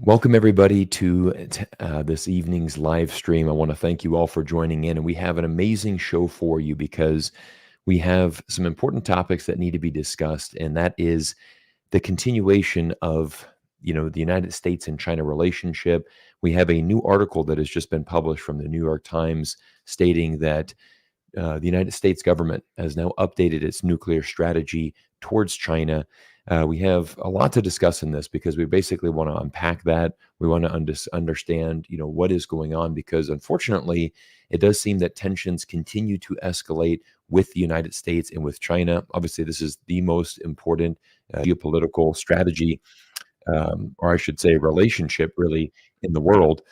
Welcome, everybody, to this evening's live stream. I want to thank you all for joining in. And we have an amazing show for you because we have some important topics that need to be discussed. And that is the continuation of the United States and China relationship. We have a new article that has just been published from the New York Times stating that the United States government has now updated its nuclear strategy towards China. We have a lot to discuss in this because we basically want to unpack that. We want to understand, what is going on, because unfortunately, it does seem that tensions continue to escalate with the United States and with China. Obviously, this is the most important geopolitical strategy, or I should say, relationship, really, in the world.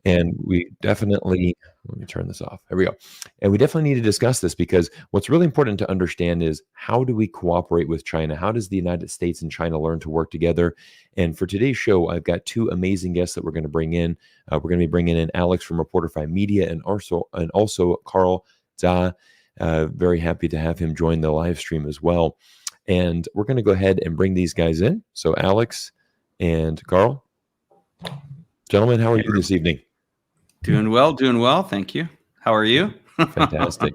And we definitely, let me turn this off. There we go. And we definitely need to discuss this because what's really important to understand is, how do we cooperate with China? How does the United States and China learn to work together? And for today's show, I've got two amazing guests that we're going to bring in. We're going to be bringing in Alex from Reporterify Media and also Carl Za. Very happy to have him join the live stream as well. And we're going to go ahead and bring these guys in. So Alex and Carl, gentlemen, how are you this evening? Doing well. Thank you. How are you? Fantastic.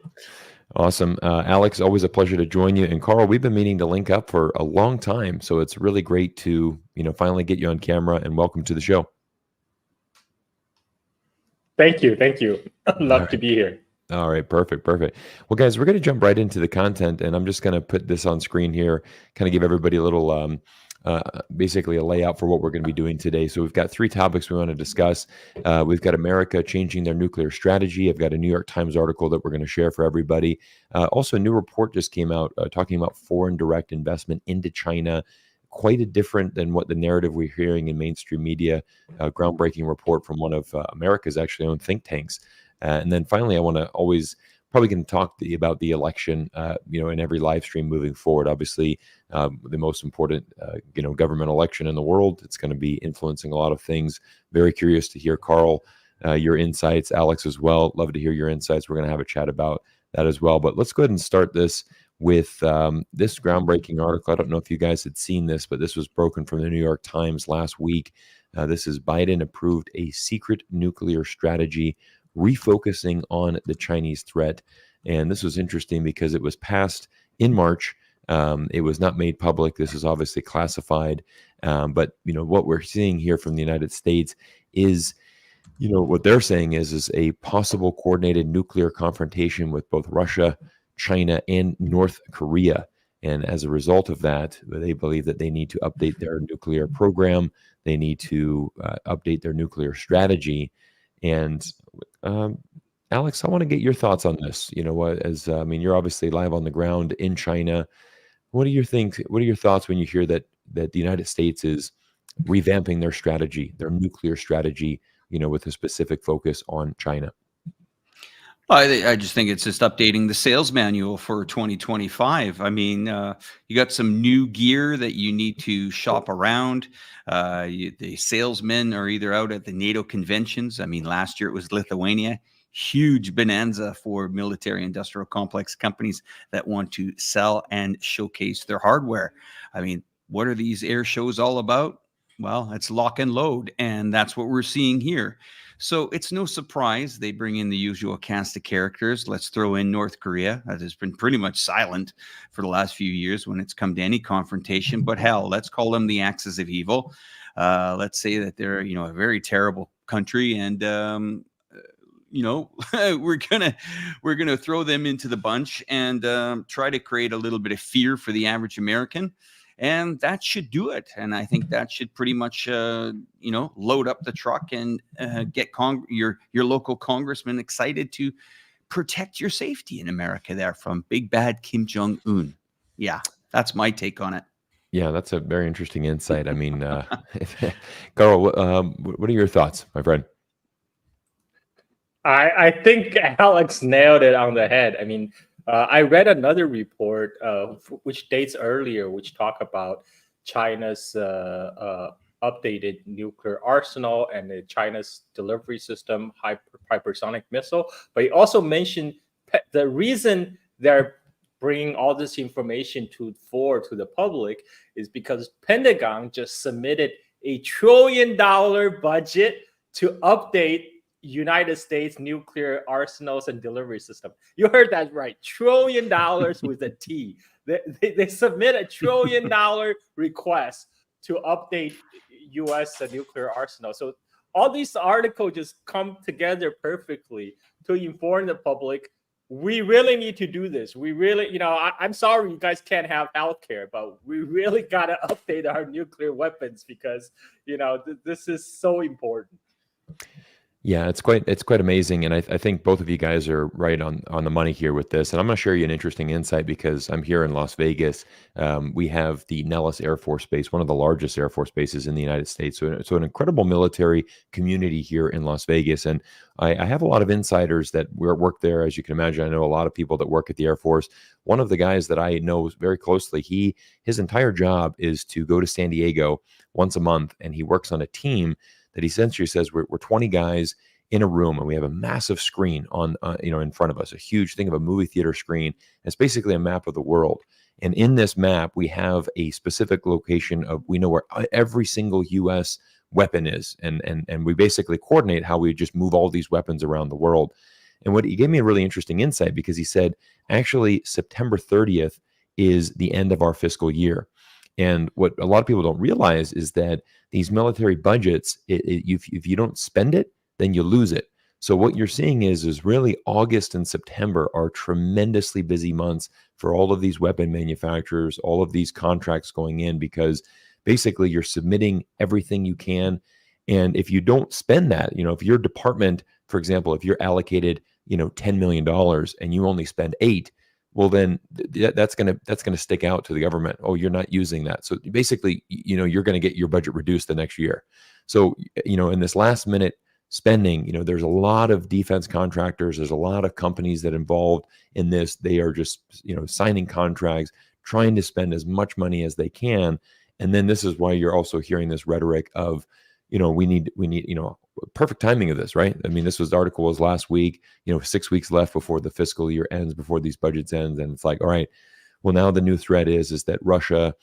Awesome. Alex, always a pleasure to join you. And Carl, we've been meaning to link up for a long time. So it's really great to, finally get you on camera, and welcome to the show. Thank you. Love to be here. All right. Perfect. Well, guys, we're going to jump right into the content, and I'm just going to put this on screen here, kind of give everybody a little, basically a layout for what we're going to be doing today. So we've got three topics we want to discuss. We've got America changing their nuclear strategy. I've got a New York Times article that we're going to share for everybody. Also, a new report just came out talking about foreign direct investment into China. Quite a different than what the narrative we're hearing in mainstream media. Groundbreaking report from one of America's actually own think tanks. And then finally, I want to probably going to talk about the election, in every live stream moving forward. Obviously, the most important, government election in the world. It's going to be influencing a lot of things. Very curious to hear, Carl, your insights. Alex as well. Love to hear your insights. We're going to have a chat about that as well. But let's go ahead and start this with this groundbreaking article. I don't know if you guys had seen this, but this was broken from the New York Times last week. This is Biden approved a secret nuclear strategy, refocusing on the Chinese threat. And this was interesting because it was passed in March. It was not made public. This is obviously classified. But, what we're seeing here from the United States is, what they're saying is a possible coordinated nuclear confrontation with both Russia, China, and North Korea. And as a result of that, they believe that they need to update their nuclear program. They need to update their nuclear strategy. And Alex, I want to get your thoughts on this. You're obviously live on the ground in China. What do you think? What are your thoughts when you hear that the United States is revamping their strategy, their nuclear strategy, with a specific focus on China? I just think it's just updating the sales manual for 2025. You got some new gear that you need to shop around. The salesmen are either out at the NATO conventions. Last year it was Lithuania. Huge bonanza for military industrial complex companies that want to sell and showcase their hardware. What are these air shows all about? Well, it's lock and load, and that's what we're seeing here. So it's no surprise they bring in the usual cast of characters. Let's throw in North Korea, that has been pretty much silent for the last few years when it's come to any confrontation. But hell, let's call them the axis of evil. Let's say that they're, a very terrible country, and we're gonna throw them into the bunch and try to create a little bit of fear for the average American. And that should do it. And I think that should pretty much, load up the truck and get your local congressman excited to protect your safety in America there from big bad Kim Jong-un. Yeah, that's my take on it. Yeah, that's a very interesting insight. Carl, what are your thoughts, my friend? I think Alex nailed it on the head. I read another report which dates earlier, which talk about China's updated nuclear arsenal and China's delivery system, hypersonic missile. But he also mentioned the reason they're bringing all this information to the public is because Pentagon just submitted $1 trillion budget to update United States nuclear arsenals and delivery system. You heard that right. $1 trillion with a T. They submit $1 trillion request to update U.S. nuclear arsenal. So all these articles just come together perfectly to inform the public. We really need to do this. We really, I'm sorry you guys can't have healthcare, but we really got to update our nuclear weapons because, this is so important. Yeah, it's quite amazing, and I think both of you guys are right on the money here with this. And I'm going to share you an interesting insight because I'm here in Las Vegas. We have the Nellis Air Force Base, one of the largest Air Force bases in the United States. So an incredible military community here in Las Vegas, and I have a lot of insiders that work there. As you can imagine, I know a lot of people that work at the Air Force. One of the guys that I know very closely, his entire job is to go to San Diego once a month, and he works on a team that he essentially says we're 20 guys in a room, and we have a massive screen on in front of us, a huge thing of a movie theater screen. It's basically a map of the world, and in this map we have a specific location we know where every single U.S. weapon is, and we basically coordinate how we just move all these weapons around the world. And what he gave me a really interesting insight, because he said actually September 30th is the end of our fiscal year. And what a lot of people don't realize is that these military budgets, if you don't spend it, then you lose it. So what you're seeing is really August and September are tremendously busy months for all of these weapon manufacturers, all of these contracts going in, because basically you're submitting everything you can. And if you don't spend that, if your department, for example, if you're allocated, $10 million and you only spend 8, well, then that's gonna stick out to the government. Oh, you're not using that. So basically, you're going to get your budget reduced the next year. So, in this last minute spending, there's a lot of defense contractors. There's a lot of companies that are involved in this. They are just, signing contracts, trying to spend as much money as they can. And then this is why you're also hearing this rhetoric of, we need, perfect timing of this, right? I mean, the article was last week, 6 weeks left before the fiscal year ends, before these budgets ends. And it's like, all right, well, now the new threat is that Russia,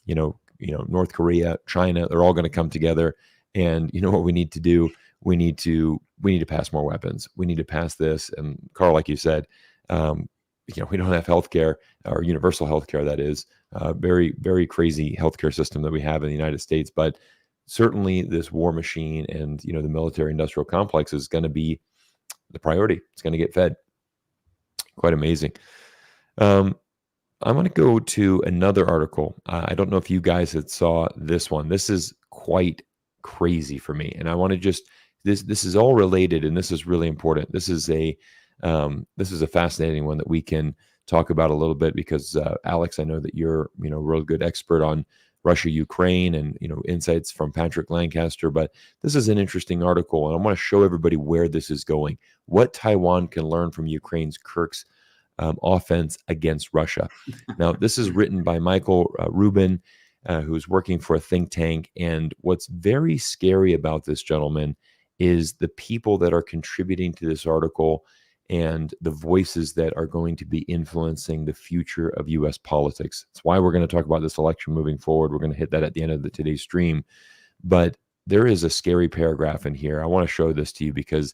North Korea, China, they're all going to come together. And what we need to do, we need to pass more weapons. We need to pass this. And Carl, like you said, we don't have healthcare, or universal healthcare, that is, very, very crazy healthcare system that we have in the United States. But certainly this war machine and the military industrial complex is going to be the priority. It's going to get fed. Quite amazing. I'm going to go to another article. I don't know if you guys had saw this one. This is quite crazy for me, and I want to just this is all related, and this is really important. This is a fascinating one that we can talk about a little bit, because Alex, I know that you're a real good expert on Russia, Ukraine, and insights from Patrick Lancaster. But this is an interesting article, and I want to show everybody where this is going. What Taiwan can learn from Ukraine's Kirk's offense against Russia. Now, this is written by Michael Rubin, who's working for a think tank. And what's very scary about this, gentleman, is the people that are contributing to this article and the voices that are going to be influencing the future of U.S. politics. That's why we're going to talk about this election moving forward. We're going to hit that at the end of today's stream. But there is a scary paragraph in here. I want to show this to you because,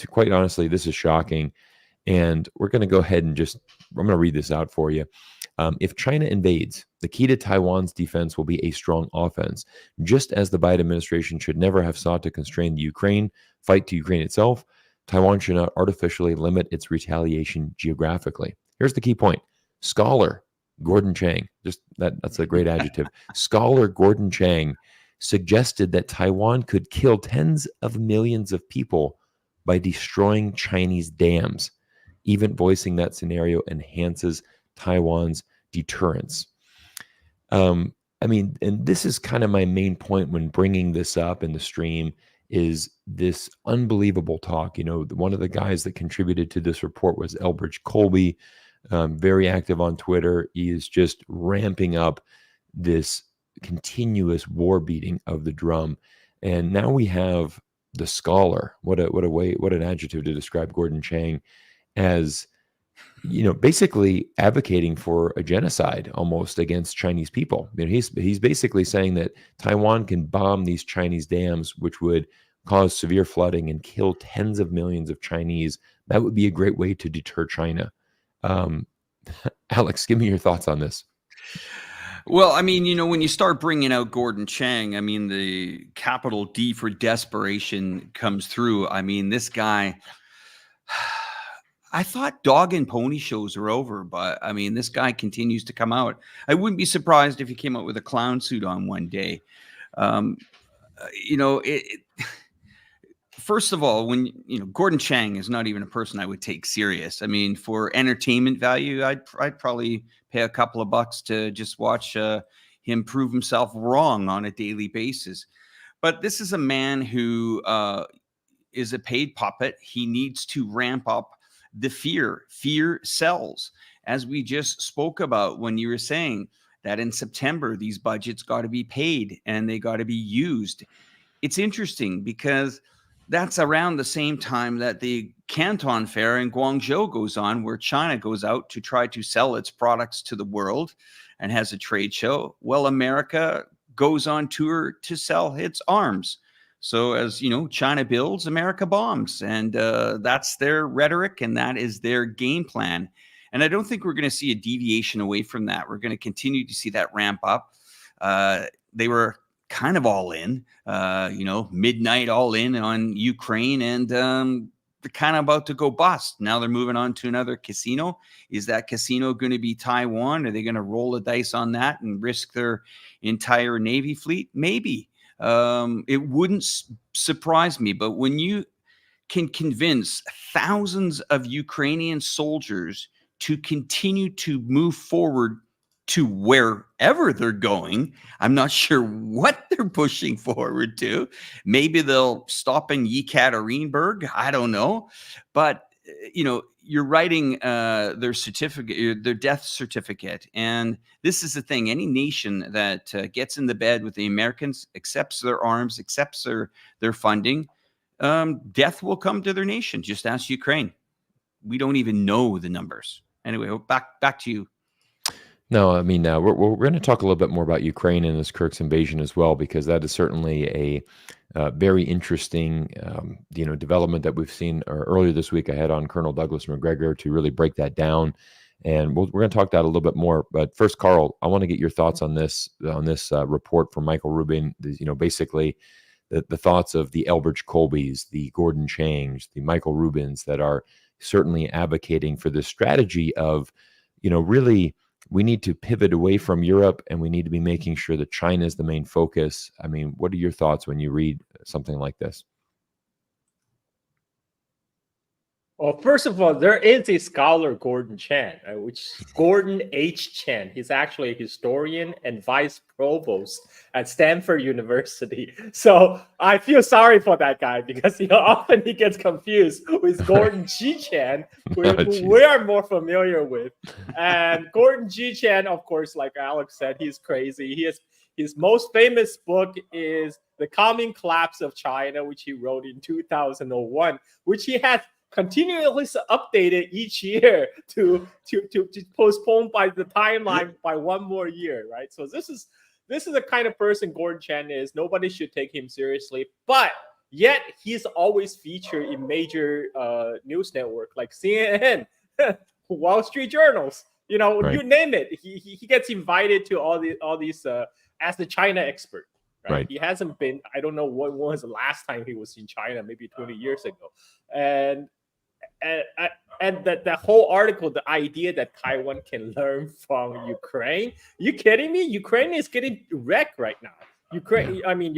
quite honestly, this is shocking. And we're going to go ahead and I'm going to read this out for you. If China invades, the key to Taiwan's defense will be a strong offense. Just as the Biden administration should never have sought to constrain the Ukraine fight to Ukraine itself, Taiwan should not artificially limit its retaliation geographically. Here's the key point. Scholar Gordon Chang, that's a great adjective. Scholar Gordon Chang suggested that Taiwan could kill tens of millions of people by destroying Chinese dams. Even voicing that scenario enhances Taiwan's deterrence. And this is kind of my main point when bringing this up in the stream, is this unbelievable talk. One of the guys that contributed to this report was Elbridge Colby, very active on Twitter. He is just ramping up this continuous war beating of the drum. And now we have the scholar. What an adjective to describe Gordon Chang, as basically advocating for a genocide almost against Chinese people. He's basically saying that Taiwan can bomb these Chinese dams, which would cause severe flooding and kill tens of millions of Chinese. That would be a great way to deter China. Um, Alex, give me your thoughts on this. Well, I mean, when you start bringing out Gordon Chang, I mean, the capital D for desperation comes through. I mean, this guy, I thought dog and pony shows are over, but I mean, this guy continues to come out. I wouldn't be surprised if he came out with a clown suit on one day. Um, First of all, when Gordon Chang is not even a person I would take serious. I mean, for entertainment value, I'd probably pay a couple of bucks to just watch him prove himself wrong on a daily basis. But this is a man who is a paid puppet. He needs to ramp up the fear. Fear sells, as we just spoke about when you were saying that in September these budgets got to be paid and they got to be used. It's interesting because that's around the same time that the Canton Fair in Guangzhou goes on, where China goes out to try to sell its products to the world and has a trade show. Well, America goes on tour to sell its arms. So as China builds, America bombs. And that's their rhetoric and that is their game plan. And I don't think we're going to see a deviation away from that. We're going to continue to see that ramp up. They were kind of all in, midnight all in on Ukraine, and they're kind of about to go bust. Now they're moving on to another casino. Is that casino going to be Taiwan? Are they going to roll the dice on that and risk their entire Navy fleet? Maybe. It wouldn't surprise me, but when you can convince thousands of Ukrainian soldiers to continue to move forward to wherever they're going, I'm not sure what they're pushing forward to. Maybe they'll stop in Yekaterinburg. I don't know. But, you're writing their certificate, their death certificate. And this is the thing. Any nation that gets in the bed with the Americans, accepts their arms, accepts their funding, death will come to their nation. Just ask Ukraine. We don't even know the numbers. Anyway, back to you. No, I mean, we're going to talk a little bit more about Ukraine and this Kirk's invasion as well, because that is certainly a very interesting, development that we've seen earlier this week. I had on Colonel Douglas McGregor to really break that down, and we're going to talk that a little bit more. But first, Carl, I want to get your thoughts on this report from Michael Rubin. Basically, the thoughts of the Elbridge Colbys, the Gordon Changs, the Michael Rubins that are certainly advocating for this strategy of, really, we need to pivot away from Europe and we need to be making sure that China is the main focus. I mean, what are your thoughts when you read something like this? Well, first of all, there is a scholar, Gordon Chan, which Gordon H. Chan. He's actually a historian and vice provost at Stanford University. So I feel sorry for that guy because often he gets confused with Gordon G. Chan, who we are more familiar with. And Gordon G. Chan, of course, like Alex said, he's crazy. His most famous book is The Coming Collapse of China, which he wrote in 2001, which he has continuously updated each year to postpone by the timeline by one more year, right? So this is the kind of person Gordon Chan is. Nobody should take him seriously, but yet he's always featured in major news network like CNN, Wall Street Journals, right. You name it. He gets invited to all these as the China expert. Right. He hasn't been. I don't know what was the last time he was in China, maybe 20 years ago, and that whole article, the idea that Taiwan can learn from Ukraine. You kidding me? Ukraine is getting wrecked right now. Ukraine. I mean,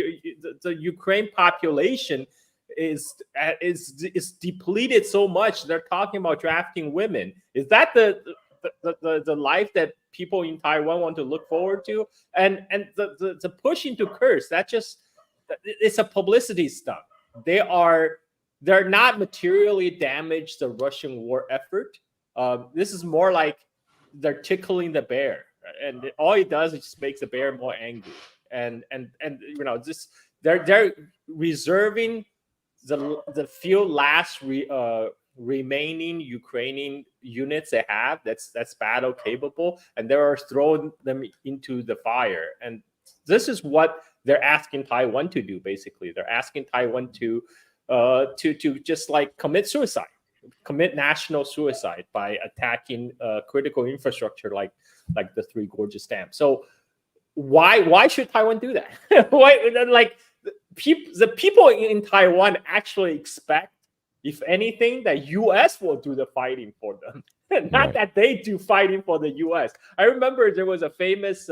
the Ukraine population is depleted so much. They're talking about drafting women. Is that the life that people in Taiwan want to look forward to? And the push into curse, it's a publicity stunt. They're not materially damaged the Russian war effort. This is more like they're tickling the bear, and all it does is just makes the bear more angry. And they're reserving the few last remaining Ukrainian units they have that's battle capable, and they are throwing them into the fire. And this is what they're asking Taiwan to do. Basically, they're asking Taiwan to just like commit national suicide by attacking critical infrastructure like the Three Gorges Dam. So why should Taiwan do that? Why, like, the people in Taiwan actually expect, if anything, that U.S. will do the fighting for them, not that they do fighting for the U.S. I remember there was a famous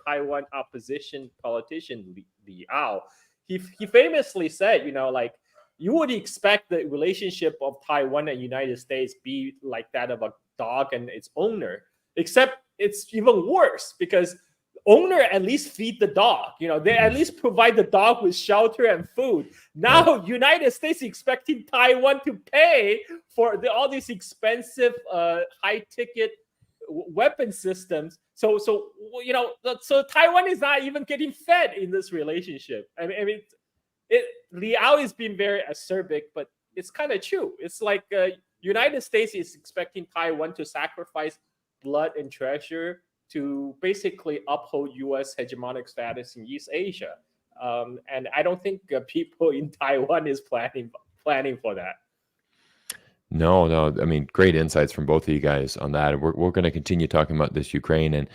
Taiwan opposition politician, Li Ao. He famously said, like, you would expect the relationship of Taiwan and United States be like that of a dog and its owner, except it's even worse because owner at least feed the dog. They at least provide the dog with shelter and food. Now United States expecting Taiwan to pay for all these expensive high ticket weapon systems. So Taiwan is not even getting fed in this relationship. I mean Liao is being very acerbic, but it's kind of true. It's like United States is expecting Taiwan to sacrifice blood and treasure to basically uphold U.S. hegemonic status in East Asia. And I don't think people in Taiwan is planning for that. No. I mean, great insights from both of you guys on that. We're going to continue talking about this Ukraine, and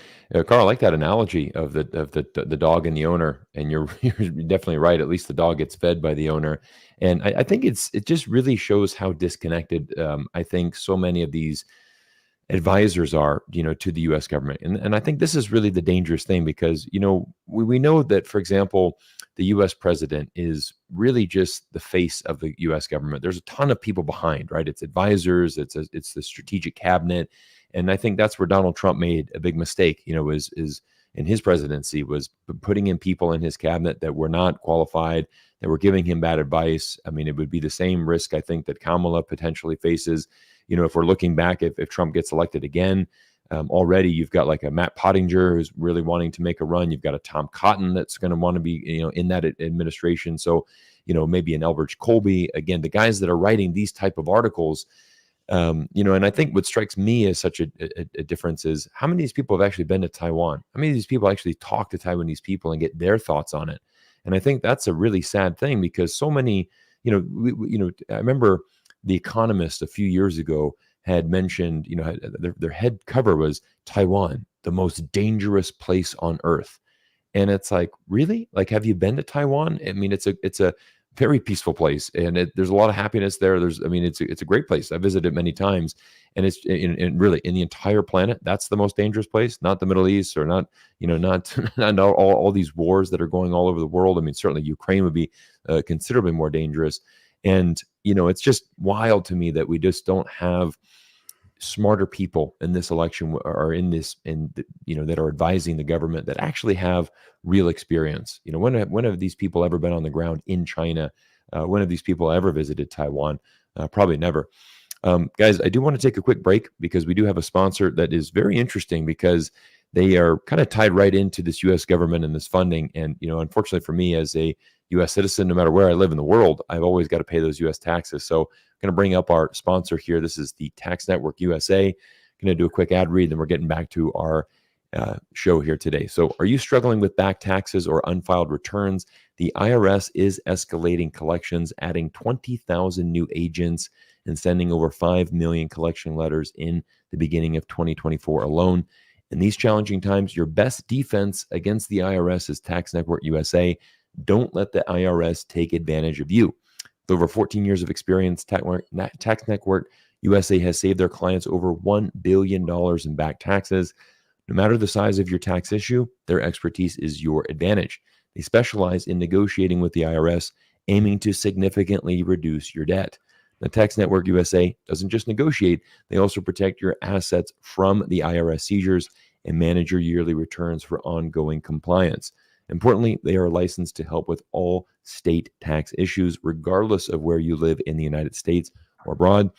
Carl, I like that analogy of the dog and the owner. And you're definitely right. At least the dog gets fed by the owner, and I think it just really shows how disconnected I think so many of these advisors are, to the U.S. government, and I think this is really the dangerous thing because we know that, for example, the U.S. president is really just the face of the U.S. government. There's a ton of people behind, right? It's advisors, it's the strategic cabinet, and I think that's where Donald Trump made a big mistake. Is in his presidency was putting in people in his cabinet that were not qualified, that were giving him bad advice. I mean, it would be the same risk I think that Kamala potentially faces. If we're looking back, if Trump gets elected again. Already you've got like a Matt Pottinger who's really wanting to make a run. You've got a Tom Cotton that's going to want to be, in that administration. So, maybe an Elbridge Colby, again, the guys that are writing these type of articles, and I think what strikes me as such a difference is how many of these people have actually been to Taiwan? How many of these people actually talk to Taiwanese people and get their thoughts on it? And I think that's a really sad thing because so many, I remember The Economist a few years ago had mentioned, their head cover was Taiwan, the most dangerous place on earth. And it's like, really? Like, have you been to Taiwan? I mean, it's a very peaceful place, and there's a lot of happiness there. It's a great place. I visited many times, and it's really in the entire planet. That's the most dangerous place, not the Middle East or not all these wars that are going all over the world. I mean, certainly Ukraine would be considerably more dangerous. And, it's just wild to me that we just don't have smarter people in this election or that are advising the government that actually have real experience. When have these people ever been on the ground in China? When have these people ever visited Taiwan? Probably never. Guys, I do want to take a quick break because we do have a sponsor that is very interesting because they are kind of tied right into this U.S. government and this funding. And, unfortunately for me as a U.S. citizen, no matter where I live in the world, I've always got to pay those U.S. taxes. So I'm going to bring up our sponsor here. This is the Tax Network USA. Going to do a quick ad read, then we're getting back to our show here today. So are you struggling with back taxes or unfiled returns? The IRS is escalating collections, adding 20,000 new agents and sending over 5 million collection letters in the beginning of 2024 alone. In these challenging times, your best defense against the IRS is Tax Network USA. Don't let the IRS take advantage of you. With over 14 years of experience, Tax Network USA has saved their clients over $1 billion in back taxes. No matter the size of your tax issue, their expertise is your advantage. They specialize in negotiating with the IRS, aiming to significantly reduce your debt. The Tax Network USA doesn't just negotiate, they also protect your assets from the IRS seizures and manage your yearly returns for ongoing compliance. Importantly, they are licensed to help with all state tax issues, regardless of where you live in the United States or abroad.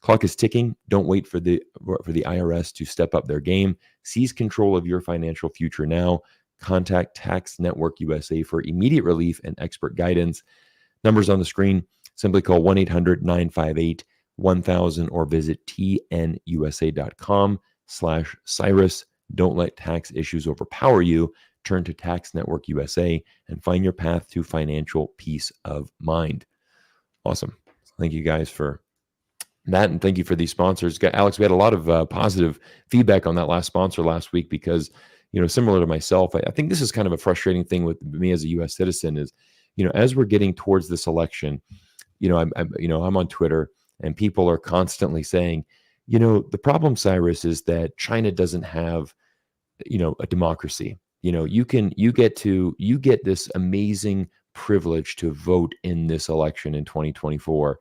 Clock is ticking. Don't wait for the IRS to step up their game. Seize control of your financial future now. Contact Tax Network USA for immediate relief and expert guidance. Numbers on the screen. Simply call 1-800-958 1000 or visit tnusa.com/Cyrus. Don't let tax issues overpower you. Turn to Tax Network USA and find your path to financial peace of mind. Awesome. Thank you guys for that, and thank you for these sponsors. Alex, we had a lot of positive feedback on that last sponsor last week because, similar to myself, I think this is kind of a frustrating thing with me as a U.S. citizen is, as we're getting towards this election, I'm on Twitter and people are constantly saying, the problem, Cyrus, is that China doesn't have, a democracy. You get this amazing privilege to vote in this election in 2024.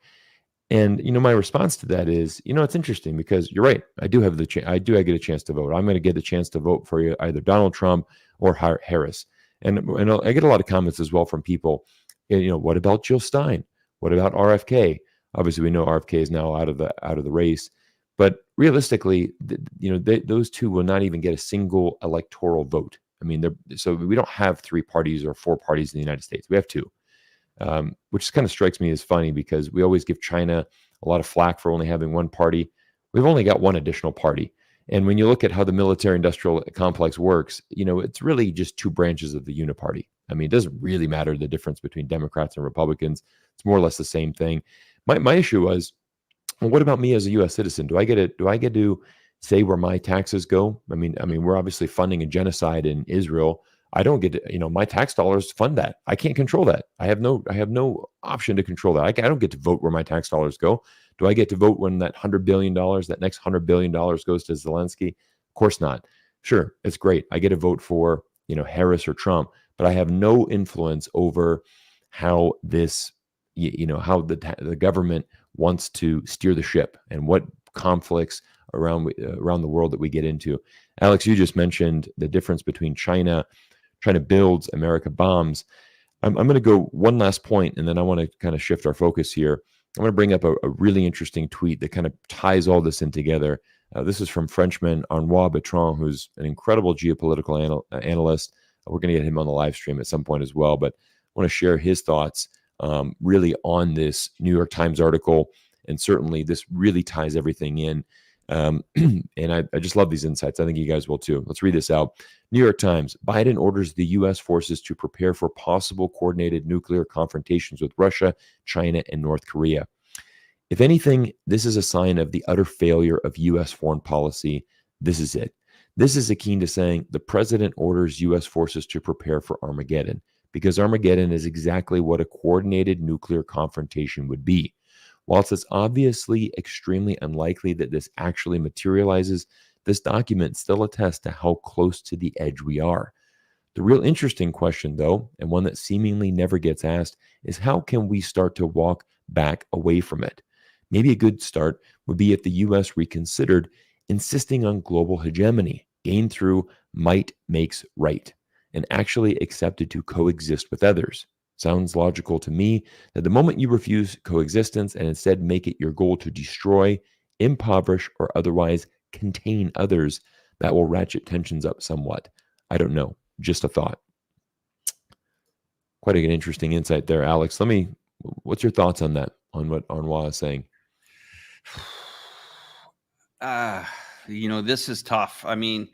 And my response to that is, it's interesting because you're right. I do have I get a chance to vote. I'm going to get the chance to vote for either Donald Trump or Harris. And I get a lot of comments as well from people. What about Jill Stein? What about RFK? Obviously, we know RFK is now out of the race. But realistically, those two will not even get a single electoral vote. I mean, so we don't have 3 parties or 4 parties in the United States. We have 2. Which kind of strikes me as funny because we always give China a lot of flack for only having 1 party. We've only got 1 additional party. And when you look at how the military-industrial complex works, it's really just 2 branches of the uniparty. I mean, it doesn't really matter the difference between Democrats and Republicans. It's more or less the same thing. My issue was, well, what about me as a U.S. citizen? Do I get to say where my taxes go? I mean, we're obviously funding a genocide in Israel. I don't get to, my tax dollars fund that. I can't control that. I have no option to control that. I don't get to vote where my tax dollars go. Do I get to vote when that $100 billion, that next $100 billion goes to Zelensky? Of course not. Sure, it's great. I get to vote for, Harris or Trump, but I have no influence over how this, how the government wants to steer the ship and what conflicts around the world that we get into. Alex, you just mentioned the difference between China builds, America bombs. I'm going to go one last point, and then I want to kind of shift our focus here. I'm going to bring up a really interesting tweet that kind of ties all this in together. This is from Frenchman Arnaud Bertrand, who's an incredible geopolitical analyst. We're going to get him on the live stream at some point as well, but I want to share his thoughts really on this New York Times article, and certainly this really ties everything in. And I just love these insights. I think you guys will too. Let's read this out. New York Times: Biden orders the U.S. forces to prepare for possible coordinated nuclear confrontations with Russia, China, and North Korea. If anything, this is a sign of the utter failure of U.S. foreign policy. This is it. This is akin to saying the president orders U.S. forces to prepare for Armageddon, because Armageddon is exactly what a coordinated nuclear confrontation would be. Whilst it's obviously extremely unlikely that this actually materializes, this document still attests to how close to the edge we are. The real interesting question, though, and one that seemingly never gets asked, is how can we start to walk back away from it? Maybe a good start would be if the U.S. reconsidered insisting on global hegemony, gained through might makes right, and actually accepted to coexist with others. Sounds logical to me that the moment you refuse coexistence and instead make it your goal to destroy, impoverish, or otherwise contain others, that will ratchet tensions up somewhat. I don't know. Just a thought. Quite an interesting insight there, Alex. What's your thoughts on that, on what Arnaud is saying? This is tough. I mean,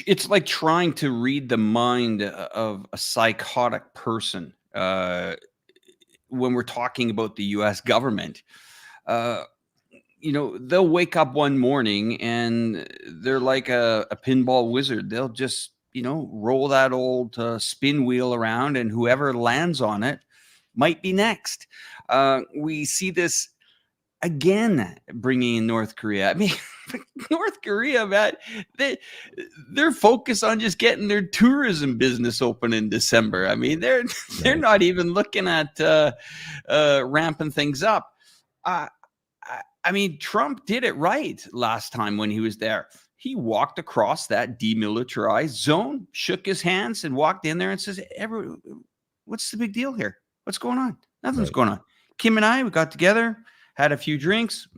it's like trying to read the mind of a psychotic person when we're talking about the U.S. government. They'll wake up one morning and they're like a pinball wizard. They'll just, roll that old spin wheel around, and whoever lands on it might be next. We see this again, bringing in North Korea. I mean, North Korea, man, they're focused on just getting their tourism business open in December. I mean, they're not even looking at ramping things up. I mean, Trump did it right last time when he was there. He walked across that demilitarized zone, shook his hands, and walked in there and says, "What's the big deal here? What's going on? Nothing's going on." Kim and I, we got together, had a few drinks.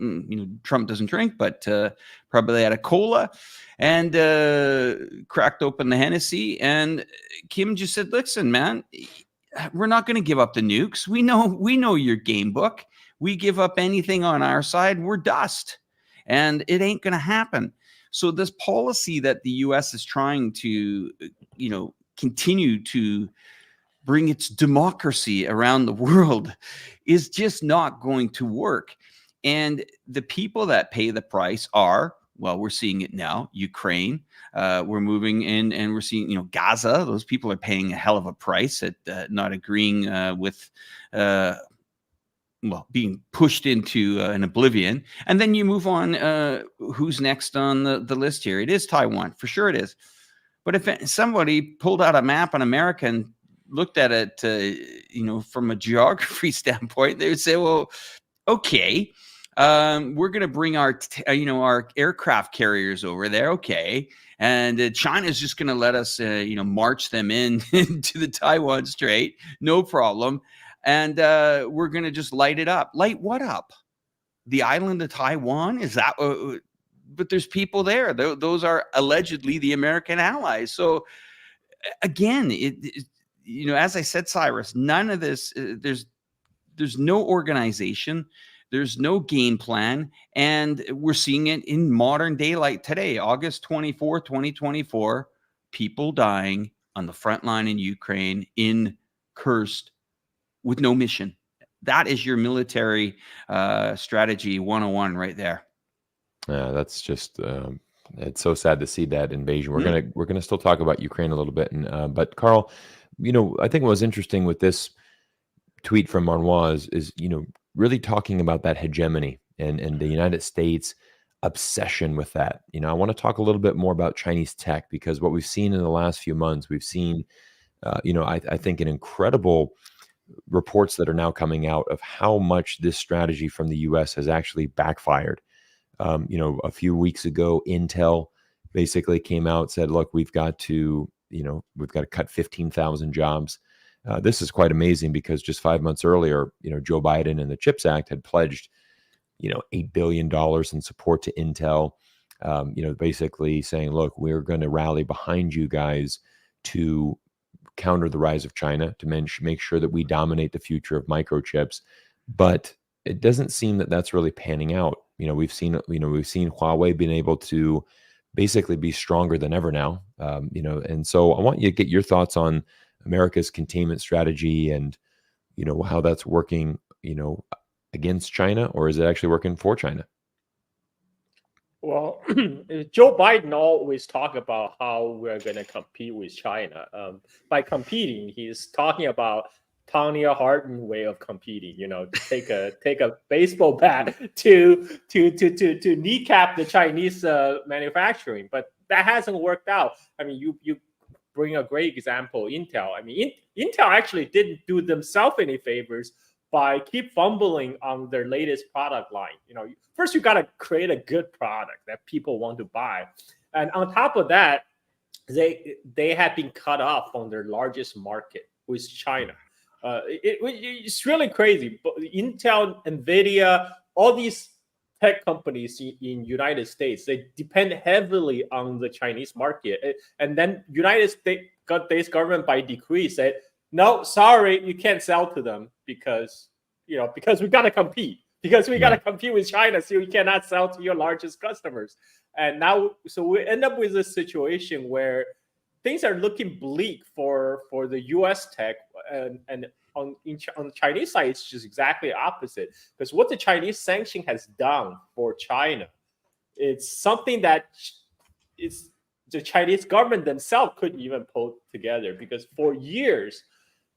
Trump doesn't drink, but probably had a cola, and cracked open the Hennessy. And Kim just said, "Listen, man, we're not going to give up the nukes. We know your game book. We give up anything on our side, we're dust. And it ain't going to happen. So this policy that the US is trying to, continue to bring its democracy around the world is just not going to work. And the people that pay the price are, well, we're seeing it now, Ukraine. We're moving in and we're seeing, Gaza. Those people are paying a hell of a price at not agreeing with being pushed into an oblivion. And then you move on. Who's next on the list here? It is Taiwan. For sure it is. But if somebody pulled out a map on America and looked at it, from a geography standpoint, they would say, well, okay, we're going to bring our aircraft carriers over there. Okay. And China's just going to let us, march them in into the Taiwan Strait. No problem. And we're going to just light it up. Light what up? The island of Taiwan? Is that? But there's people there. Those are allegedly the American allies. So again, as I said, Cyrus, none of this. There's no organization. There's no game plan. And we're seeing it in modern daylight today, August 24th, 2024, people dying on the front line in Ukraine in Kursk with no mission. That is your military strategy 101 right there. Yeah, that's just it's so sad to see that invasion. We're gonna still talk about Ukraine a little bit, and but Carl, I think what was interesting with this tweet from Marnois is really talking about that hegemony and the United States obsession with that. I want to talk a little bit more about Chinese tech, because what we've seen in the last few months, we've seen, I think an incredible reports that are now coming out of how much this strategy from the U.S. has actually backfired. A few weeks ago, Intel basically came out, said, look, we've got to cut 15,000 jobs. This is quite amazing, because just 5 months earlier, Joe Biden and the CHIPS Act had pledged, $8 billion in support to Intel, basically saying, look, we're going to rally behind you guys to counter the rise of China, to make sure that we dominate the future of microchips. But it doesn't seem that that's really panning out. We've seen Huawei being able to basically be stronger than ever now. And so I want you to get your thoughts on America's containment strategy and, how that's working, against China, or is it actually working for China? Well, Joe Biden always talk about how we're going to compete with China. By competing, he's talking about Tonya Hardin way of competing. To take a baseball bat to kneecap the Chinese manufacturing, but that hasn't worked out. I mean, you bring a great example, Intel. I mean, Intel actually didn't do themselves any favors by keep fumbling on their latest product line. First you got to create a good product that people want to buy, and on top of that, they have been cut off from their largest market, which is China. It's really crazy. But Intel, Nvidia, all these tech companies in United States, they depend heavily on the Chinese market, and then United States government by decree said, no, sorry, you can't sell to them because we got to compete. Because we got to compete with China, so we cannot sell to your largest customers. And now, so we end up with a situation where things are looking bleak for the U.S. tech, and on the Chinese side, it's just exactly opposite. Because what the Chinese sanction has done for China, it's something that the Chinese government themselves couldn't even pull together. Because for years,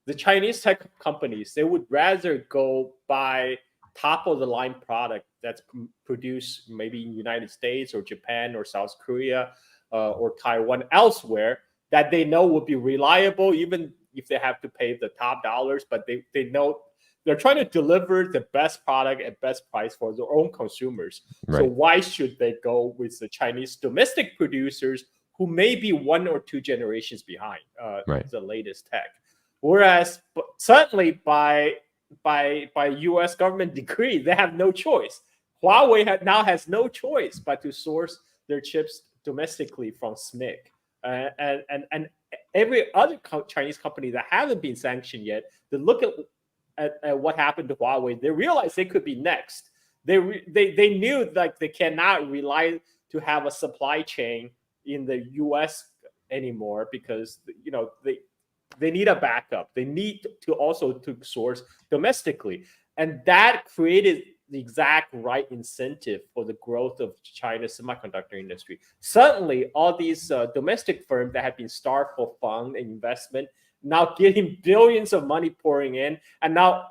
the Chinese tech companies, they would rather go buy top of the line product that's produced maybe in the United States or Japan or South Korea or Taiwan, elsewhere, that they know will be reliable, even if they have to pay the top dollars. But they know they're trying to deliver the best product at best price for their own consumers. Right. So why should they go with the Chinese domestic producers who may be 1 or 2 generations behind the latest tech? Whereas certainly by U.S. government decree, they have no choice. Huawei now has no choice but to source their chips domestically from SMIC. And every other Chinese company that haven't been sanctioned yet, they look at what happened to Huawei, they realized they could be next. They knew like they cannot rely to have a supply chain in the U.S. anymore because they need a backup. They need to also to source domestically, and that created the exact right incentive for the growth of China's semiconductor industry. Suddenly, all these domestic firms that have been starved for fund and investment now getting billions of money pouring in, and now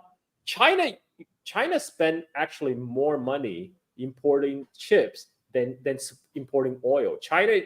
China spent actually more money importing chips than importing oil. China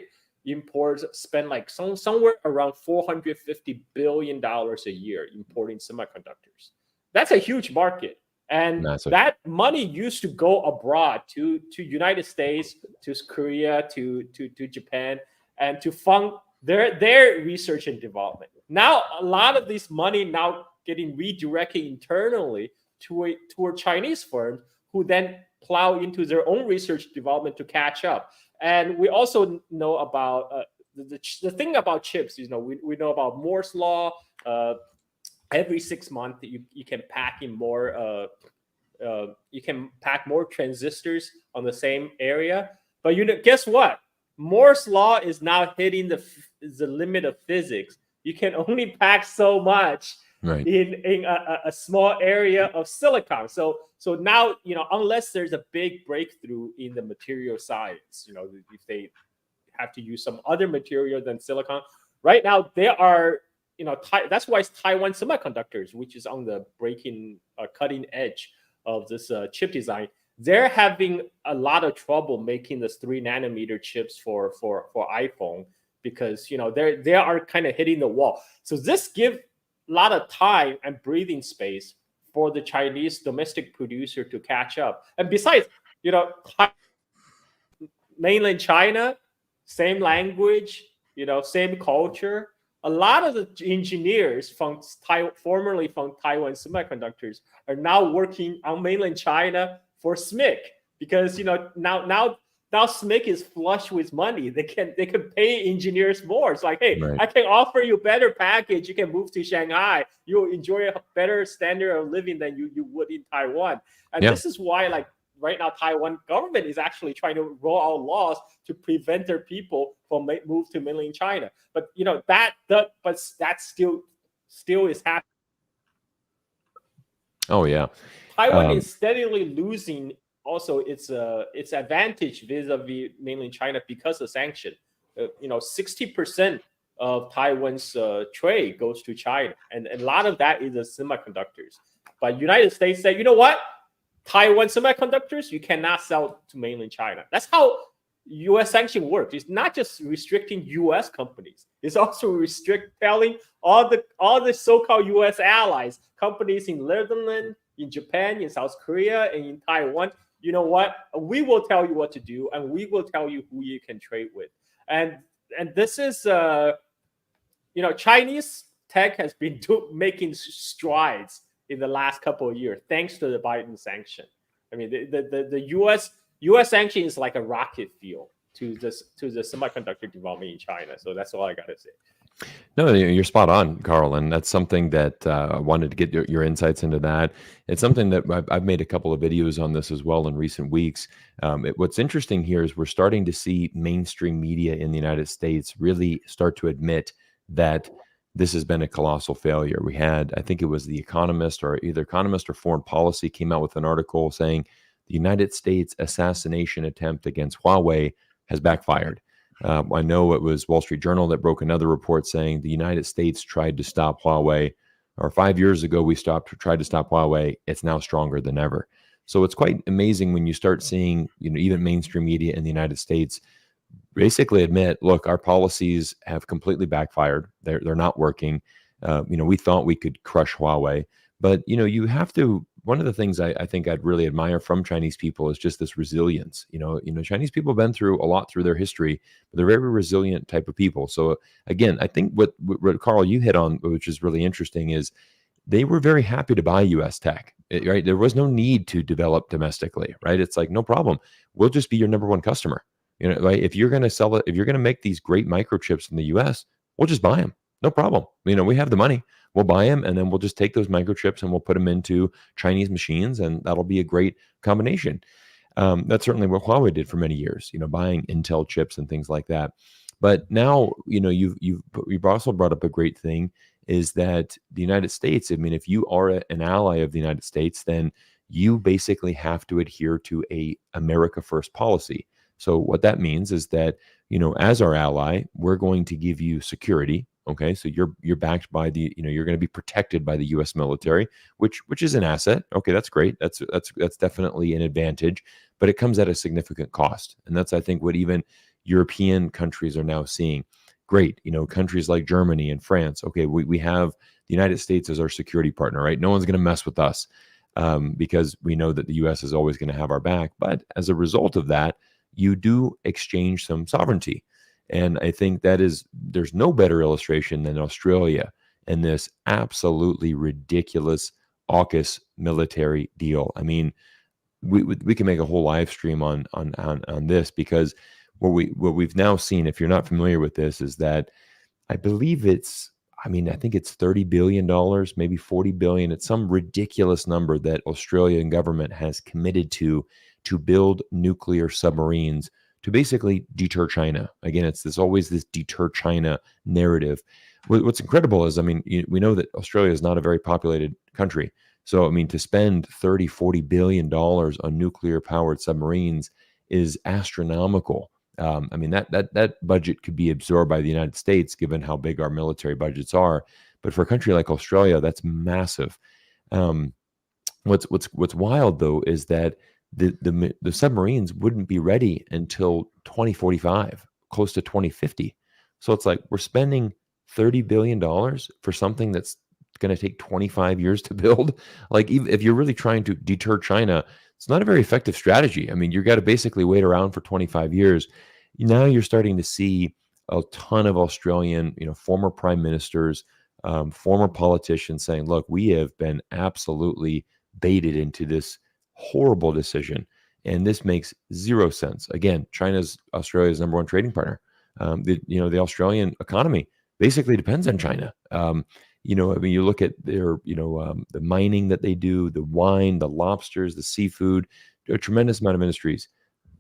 imports spend like somewhere around $450 billion a year importing semiconductors. That's a huge market. And Massive. that money used to go abroad to United States, to Korea, to Japan, and to fund their research and development. Now, a lot of this money now getting redirected internally toward Chinese firms who then plow into their own research development to catch up. And we also know about the thing about chips. We know about Moore's law. Every 6 months, you can pack in more. You can pack more transistors on the same area. But guess what? Moore's law is now hitting the limit of physics. You can only pack so much in a small area of silicon. So now, unless there's a big breakthrough in the material science, if they have to use some other material than silicon, right now they are, that's why it's Taiwan Semiconductors, which is on the cutting edge of this chip design. They're having a lot of trouble making this 3-nanometer chips for iPhone because they are kind of hitting the wall. So this gives a lot of time and breathing space for the Chinese domestic producer to catch up. And besides, mainland China, same language, same culture. A lot of the engineers formerly from Taiwan Semiconductors are now working on mainland China for SMIC because now SMIC is flush with money. They can pay engineers more. It's like, hey, I can offer you better package. You can move to Shanghai. You'll enjoy a better standard of living than you would in Taiwan. And this is why, like, right now, Taiwan government is actually trying to roll out laws to prevent their people from move to mainland China. But that still is happening. Oh yeah, Taiwan is steadily losing also its advantage vis-a-vis mainland China because of sanction. 60% of Taiwan's trade goes to China, and a lot of that is the semiconductors. But United States said, you know what? Taiwan Semiconductors, you cannot sell to mainland China. That's how U.S. sanction works. It's not just restricting U.S. companies. It's also telling all the so-called U.S. allies, companies in Netherlands, in Japan, in South Korea, and in Taiwan. You know what? We will tell you what to do, and we will tell you who you can trade with. And this is, Chinese tech has been making strides in the last couple of years, thanks to the Biden sanction. I mean, the U.S. sanction is like a rocket fuel to the semiconductor development in China. So that's all I got to say. No, you're spot on, Carl, and that's something that I wanted to get your insights into that. It's something that I've made a couple of videos on this as well in recent weeks. What's interesting here is we're starting to see mainstream media in the United States really start to admit that this has been a colossal failure. We had, I think it was The Economist, or either Economist or Foreign Policy, came out with an article saying the United States assassination attempt against Huawei has backfired. I know it was Wall Street Journal that broke another report saying the United States tried to stop Huawei, or 5 years ago we tried to stop Huawei. It's now stronger than ever. So it's quite amazing when you start seeing, even mainstream media in the United States basically admit, look, our policies have completely backfired. They're not working. We thought we could crush Huawei, but you have to. One of the things I think I'd really admire from Chinese people is just this resilience. Chinese people have been through a lot through their history, but they're very resilient type of people. So again, I think what Carl, you hit on, which is really interesting, is they were very happy to buy U.S. tech. Right? There was no need to develop domestically. Right? It's like, no problem. We'll just be your number one customer. Right? If you're going to sell it, if you're going to make these great microchips in the U.S., we'll just buy them. no problem. We have the money. We'll buy them, and then we'll just take those microchips and we'll put them into Chinese machines, and that'll be a great combination. That's certainly what Huawei did for many years, buying Intel chips and things like that. But now, you've also brought up a great thing, is that the United States, I mean, if you are an ally of the United States, then you basically have to adhere to a America First policy. So what that means is that, as our ally, we're going to give you security. Okay, so you're backed by you're going to be protected by the U.S. military, which is an asset. Okay, that's great. That's definitely an advantage, but it comes at a significant cost, and that's, I think, what even European countries are now seeing. Great, countries like Germany and France. Okay, we have the United States as our security partner, right? No one's going to mess with us, because we know that the U.S. is always going to have our back. But as a result of that, you do exchange some sovereignty. And I think there's no better illustration than Australia and this absolutely ridiculous AUKUS military deal. I mean, we can make a whole live stream on this, because what we've now seen, if you're not familiar with this, is that I think it's $30 billion, maybe $40 billion. It's some ridiculous number that Australian government has committed to build nuclear submarines to basically deter China. Again, it's always this deter China narrative. What's incredible is, we know that Australia is not a very populated country. So, to spend $30-40 billion on nuclear powered submarines is astronomical. That budget could be absorbed by the United States, given how big our military budgets are. But for a country like Australia, that's massive. What's wild, though, is that the submarines wouldn't be ready until 2045, close to 2050. So it's like we're spending $30 billion for something that's going to take 25 years to build. Like, even if you're really trying to deter China, it's not a very effective strategy. You've got to basically wait around for 25 years. Now you're starting to see a ton of Australian, former prime ministers, former politicians saying, look, we have been absolutely baited into this horrible decision, and this makes zero sense. Again, China's Australia's number one trading partner. The Australian economy basically depends on China. You look at their, the mining that they do, the wine, the lobsters, the seafood, a tremendous amount of industries.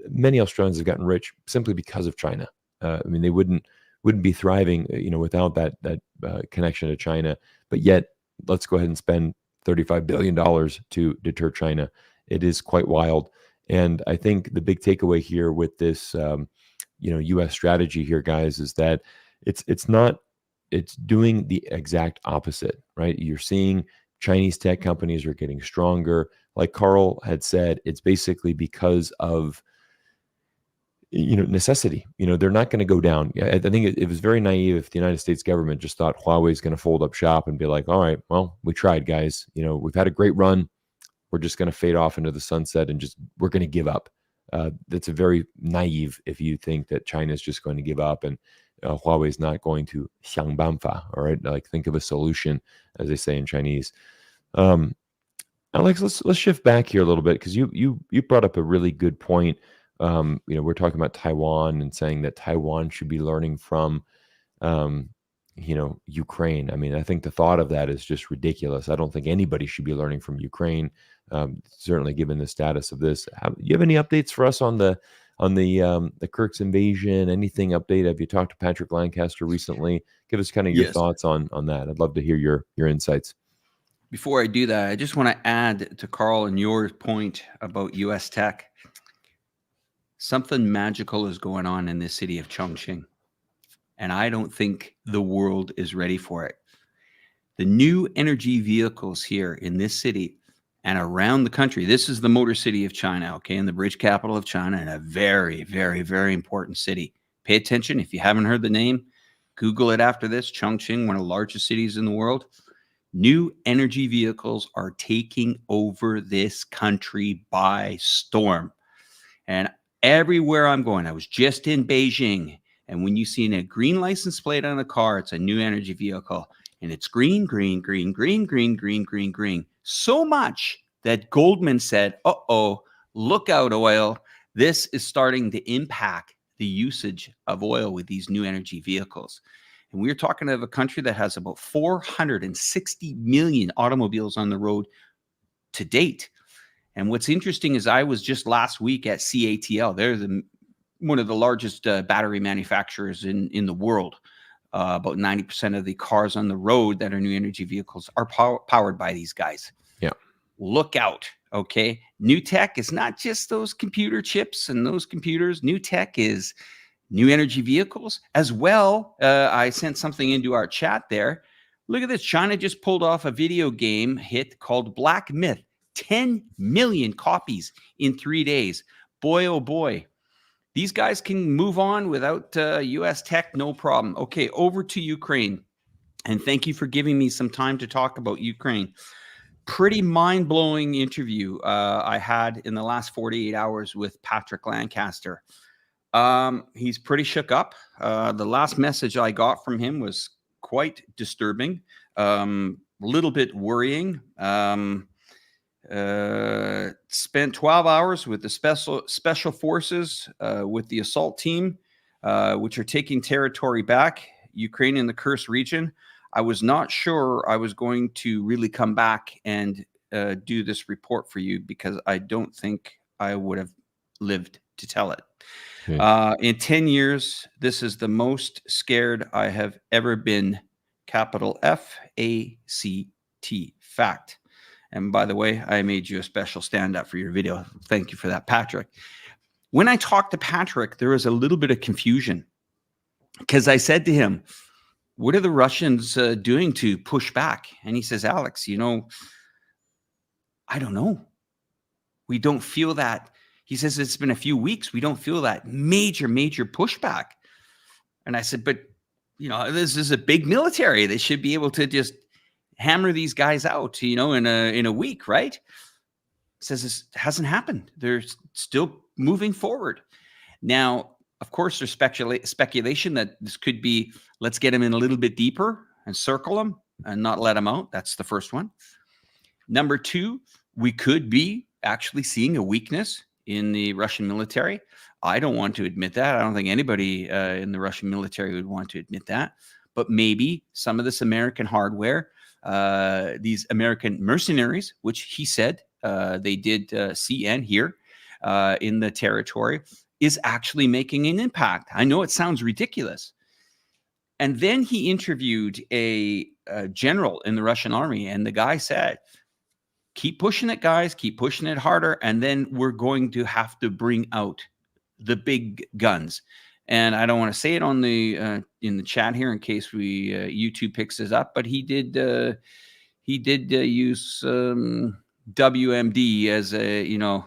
Many Australians have gotten rich simply because of China. They wouldn't be thriving, without that connection to China. But yet, let's go ahead and spend $35 billion to deter China. It is quite wild. And I think the big takeaway here with this, U.S. strategy here, guys, is that it's doing the exact opposite, right? You're seeing Chinese tech companies are getting stronger. Like Carl had said, it's basically because of, necessity. They're not going to go down. I think it was very naive if the United States government just thought Huawei is going to fold up shop and be like, all right, well, we tried, guys. We've had a great run. We're just going to fade off into the sunset and we're going to give up. That's a very naive if you think that China is just going to give up and Huawei is not going to 想办法, all right? Like, think of a solution, as they say in Chinese. Alex, let's shift back here a little bit, because you brought up a really good point. We're talking about Taiwan and saying that Taiwan should be learning from, Ukraine. I think the thought of that is just ridiculous. I don't think anybody should be learning from Ukraine, certainly given the status of this. Do you have any updates for us on the Kirk's invasion? Anything update? Have you talked to Patrick Lancaster recently? Give us kind of your thoughts on that. I'd love to hear your insights. Before I do that, I just want to add to Carl and your point about U.S. tech. Something magical is going on in the city of Chongqing, and I don't think the world is ready for it. The new energy vehicles here in this city and around the country. This is the Motor City of China, okay, and the bridge capital of China, and a very, very, very important city. Pay attention. If you haven't heard the name, Google it after this. Chongqing, one of the largest cities in the world. New energy vehicles are taking over this country by storm. And everywhere I'm going, I was just in Beijing, and when you see a green license plate on a car, it's a new energy vehicle, and it's green, green, green, green, green, green, green, green. So much that Goldman said, uh-oh, look out, oil. This is starting to impact the usage of oil with these new energy vehicles. And we're talking of a country that has about 460 million automobiles on the road to date. And what's interesting is I was just last week at CATL. They're one of the largest battery manufacturers in the world. About 90% of the cars on the road that are new energy vehicles are powered by these guys. Yeah. Look out. Okay. New tech is not just those computer chips and those computers. New tech is new energy vehicles as well. I sent something into our chat there. Look at this. China just pulled off a video game hit called Black Myth. 10 million copies in 3 days. Boy, oh boy. These guys can move on without U.S. tech, no problem. Okay, over to Ukraine. And thank you for giving me some time to talk about Ukraine. Pretty mind-blowing interview I had in the last 48 hours with Patrick Lancaster. He's pretty shook up. The last message I got from him was quite disturbing, a little bit worrying. Spent 12 hours with the special forces, with the assault team, which are taking territory back, Ukraine in the Kursk region. I was not sure I was going to really come back and do this report for you because I don't think I would have lived to tell it. In 10 years, this is the most scared I have ever been. Capital F-A-C-T, fact. And by the way, I made you a special stand-up for your video. Thank you for that, Patrick. When I talked to Patrick, there was a little bit of confusion because I said to him, what are the Russians doing to push back? And he says, Alex, I don't know. We don't feel that. He says, it's been a few weeks. We don't feel that major pushback. And I said, but, this is a big military. They should be able to just hammer these guys out, in a week, right? Says this hasn't happened. They're still moving forward. Now, of course, there's speculation that this could be, let's get them in a little bit deeper and circle them and not let them out. That's the first one. Number two, we could be actually seeing a weakness in the Russian military. I don't want to admit that. I don't think anybody in the Russian military would want to admit that. But maybe some of this American hardware, these American mercenaries, which he said they did see and hear in the territory, is actually making an impact. I know it sounds ridiculous. And then he interviewed a general in the Russian army, and the guy said, keep pushing it, guys, keep pushing it harder, and then we're going to have to bring out the big guns. And I don't want to say it on the in the chat here in case we YouTube picks this up, but he did use WMD as an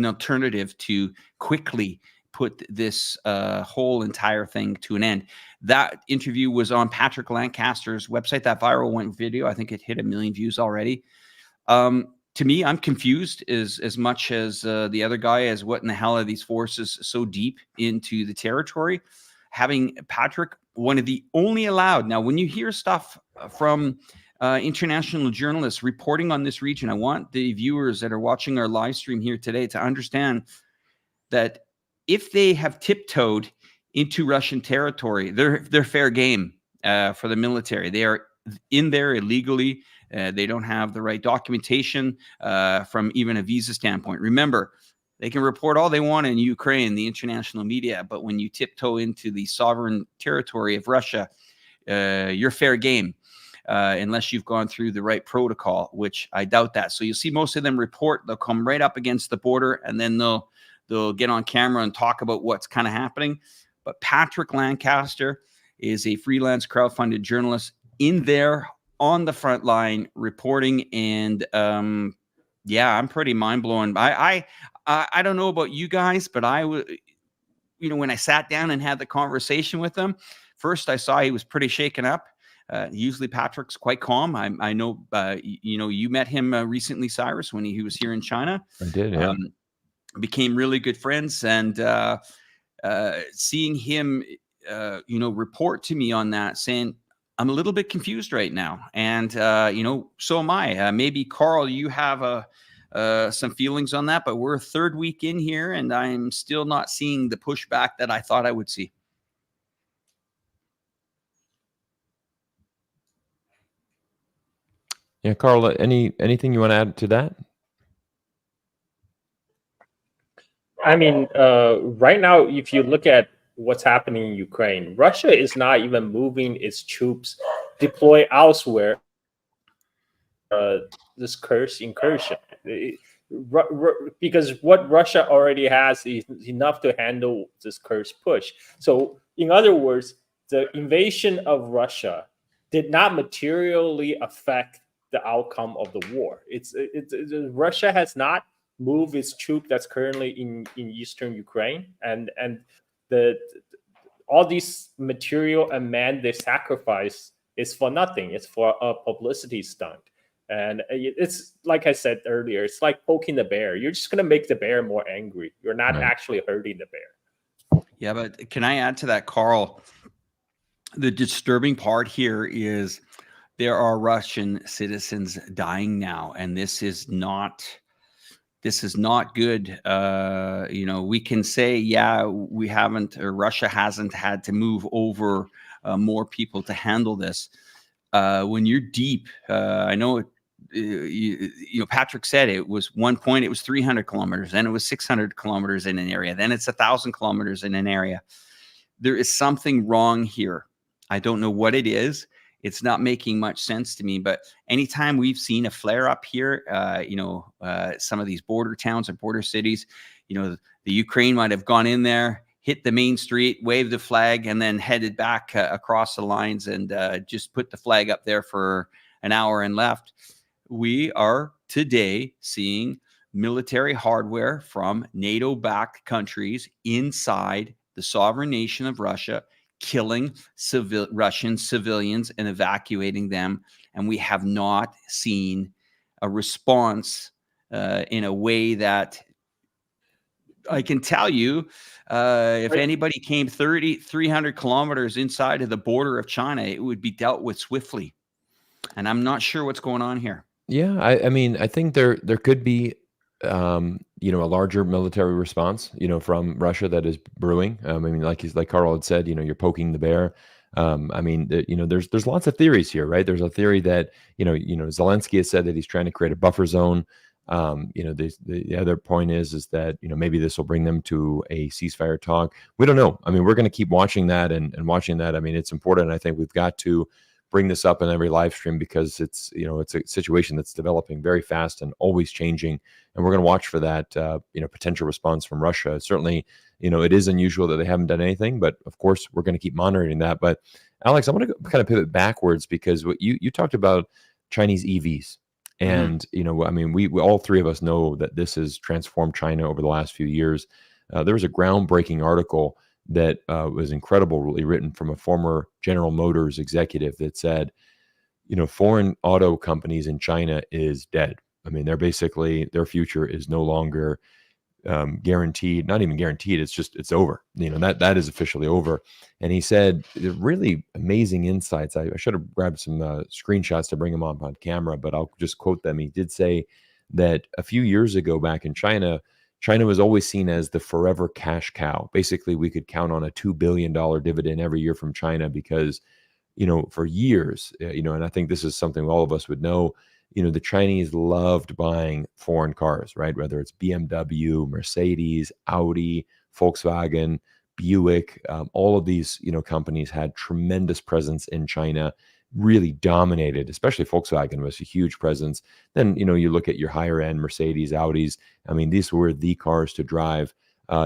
alternative to quickly put this whole entire thing to an end. That interview was on Patrick Lancaster's website. That viral went video. I think it hit 1 million views already. To me, I'm confused as much as the other guy as what in the hell are these forces so deep into the territory? Having Patrick, one of the only allowed. Now, when you hear stuff from international journalists reporting on this region, I want the viewers that are watching our live stream here today to understand that if they have tiptoed into Russian territory, they're fair game for the military. They are in there illegally. They don't have the right documentation from even a visa standpoint. Remember, they can report all they want in Ukraine, the international media, but when you tiptoe into the sovereign territory of Russia, you're fair game unless you've gone through the right protocol, which I doubt that. So you'll see most of them report. They'll come right up against the border, and then they'll get on camera and talk about what's kind of happening. But Patrick Lancaster is a freelance crowdfunded journalist in there on the front line reporting, and yeah, I'm pretty mind blown. I don't know about you guys, but I would, when I sat down and had the conversation with him, first I saw he was pretty shaken up. Usually Patrick's quite calm. I know, you met him recently, Cyrus, when he was here in China. I did, yeah. Became really good friends, and seeing him, report to me on that, saying, I'm a little bit confused right now. And, so am I. Maybe, Carl, you have some feelings on that, but we're a third week in here, and I'm still not seeing the pushback that I thought I would see. Yeah, Carl, anything you want to add to that? I mean, right now, if you look at what's happening in Ukraine, Russia is not even moving its troops deploy elsewhere. This curse incursion. Because what Russia already has is enough to handle this curse push. So, in other words, the invasion of Russia did not materially affect the outcome of the war. Russia has not moved its troop that's currently in eastern Ukraine, and the all these material and man they sacrifice is for nothing. It's for a publicity stunt. And it's like I said earlier, it's like poking the bear. You're just gonna make the bear more angry. You're not Right. actually hurting the bear. Yeah, but can I add to that, Carl? The disturbing part here is there are Russian citizens dying now, and this is not good. We can say, yeah, we haven't, or Russia hasn't had to move over more people to handle this. When you're deep, I know Patrick said it was one point, it was 300 kilometers, then it was 600 kilometers in an area, then it's 1,000 kilometers in an area. There is something wrong here. I don't know what it is. It's not making much sense to me, but anytime we've seen a flare up here, some of these border towns or border cities, the Ukraine might have gone in there, hit the main street, waved the flag, and then headed back across the lines and just put the flag up there for an hour and left. We are today seeing military hardware from NATO-backed countries inside the sovereign nation of Russia, killing Russian civilians and evacuating them. And we have not seen a response in a way that I can tell you, if anybody came 300 kilometers inside of the border of China, it would be dealt with swiftly. And I'm not sure what's going on here. Yeah, I mean, I think there could be, a larger military response, from Russia that is brewing. I mean, like Carl had said, you're poking the bear. I mean, there's lots of theories here, right? There's a theory that Zelensky has said that he's trying to create a buffer zone. The other point is that maybe this will bring them to a ceasefire talk. We don't know. I mean, we're going to keep watching that and watching that. I mean, it's important. I think we've got to bring this up in every live stream because it's a situation that's developing very fast and always changing, and we're going to watch for that potential response from Russia. Certainly, it is unusual that they haven't done anything, but of course we're going to keep monitoring that. But Alex, I want to kind of pivot backwards because what you talked about Chinese EVs, and I mean, we all three of us know that this has transformed China over the last few years. There was a groundbreaking article that was incredibly written from a former General Motors executive that said, foreign auto companies in China is dead. I mean, their future is no longer guaranteed, not even guaranteed. It's over. That is officially over. And he said really amazing insights. I should have grabbed some screenshots to bring them up on camera, but I'll just quote them. He did say that a few years ago back in China was always seen as the forever cash cow. Basically, we could count on a $2 billion dividend every year from China because, for years, and I think this is something all of us would know, the Chinese loved buying foreign cars, right? Whether it's BMW, Mercedes, Audi, Volkswagen, Buick, all of these, companies had tremendous presence in China, really dominated, especially Volkswagen was a huge presence. Then, you look at your higher end Mercedes, Audis. I mean, these were the cars to drive,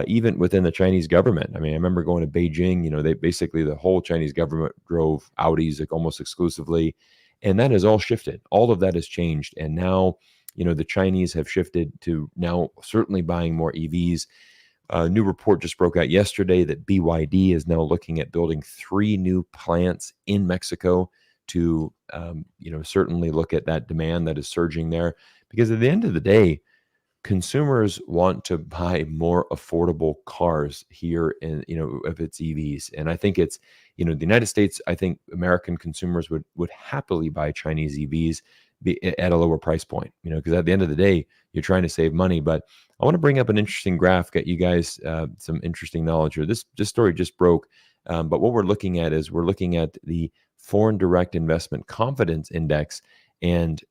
even within the Chinese government. I mean, I remember going to Beijing, they basically, the whole Chinese government drove Audis like almost exclusively. And that has all shifted. All of that has changed. And now, the Chinese have shifted to now certainly buying more EVs. A new report just broke out yesterday that BYD is now looking at building 3 new plants in Mexico to certainly look at that demand that is surging there, because at the end of the day, consumers want to buy more affordable cars here in if it's EVs. And I think it's the United States, I think American consumers would happily buy Chinese EVs at a lower price point, because at the end of the day you're trying to save money. But I want to bring up an interesting graph, get you guys some interesting knowledge here. This story just broke, but what we're looking at is the Foreign Direct Investment Confidence Index, And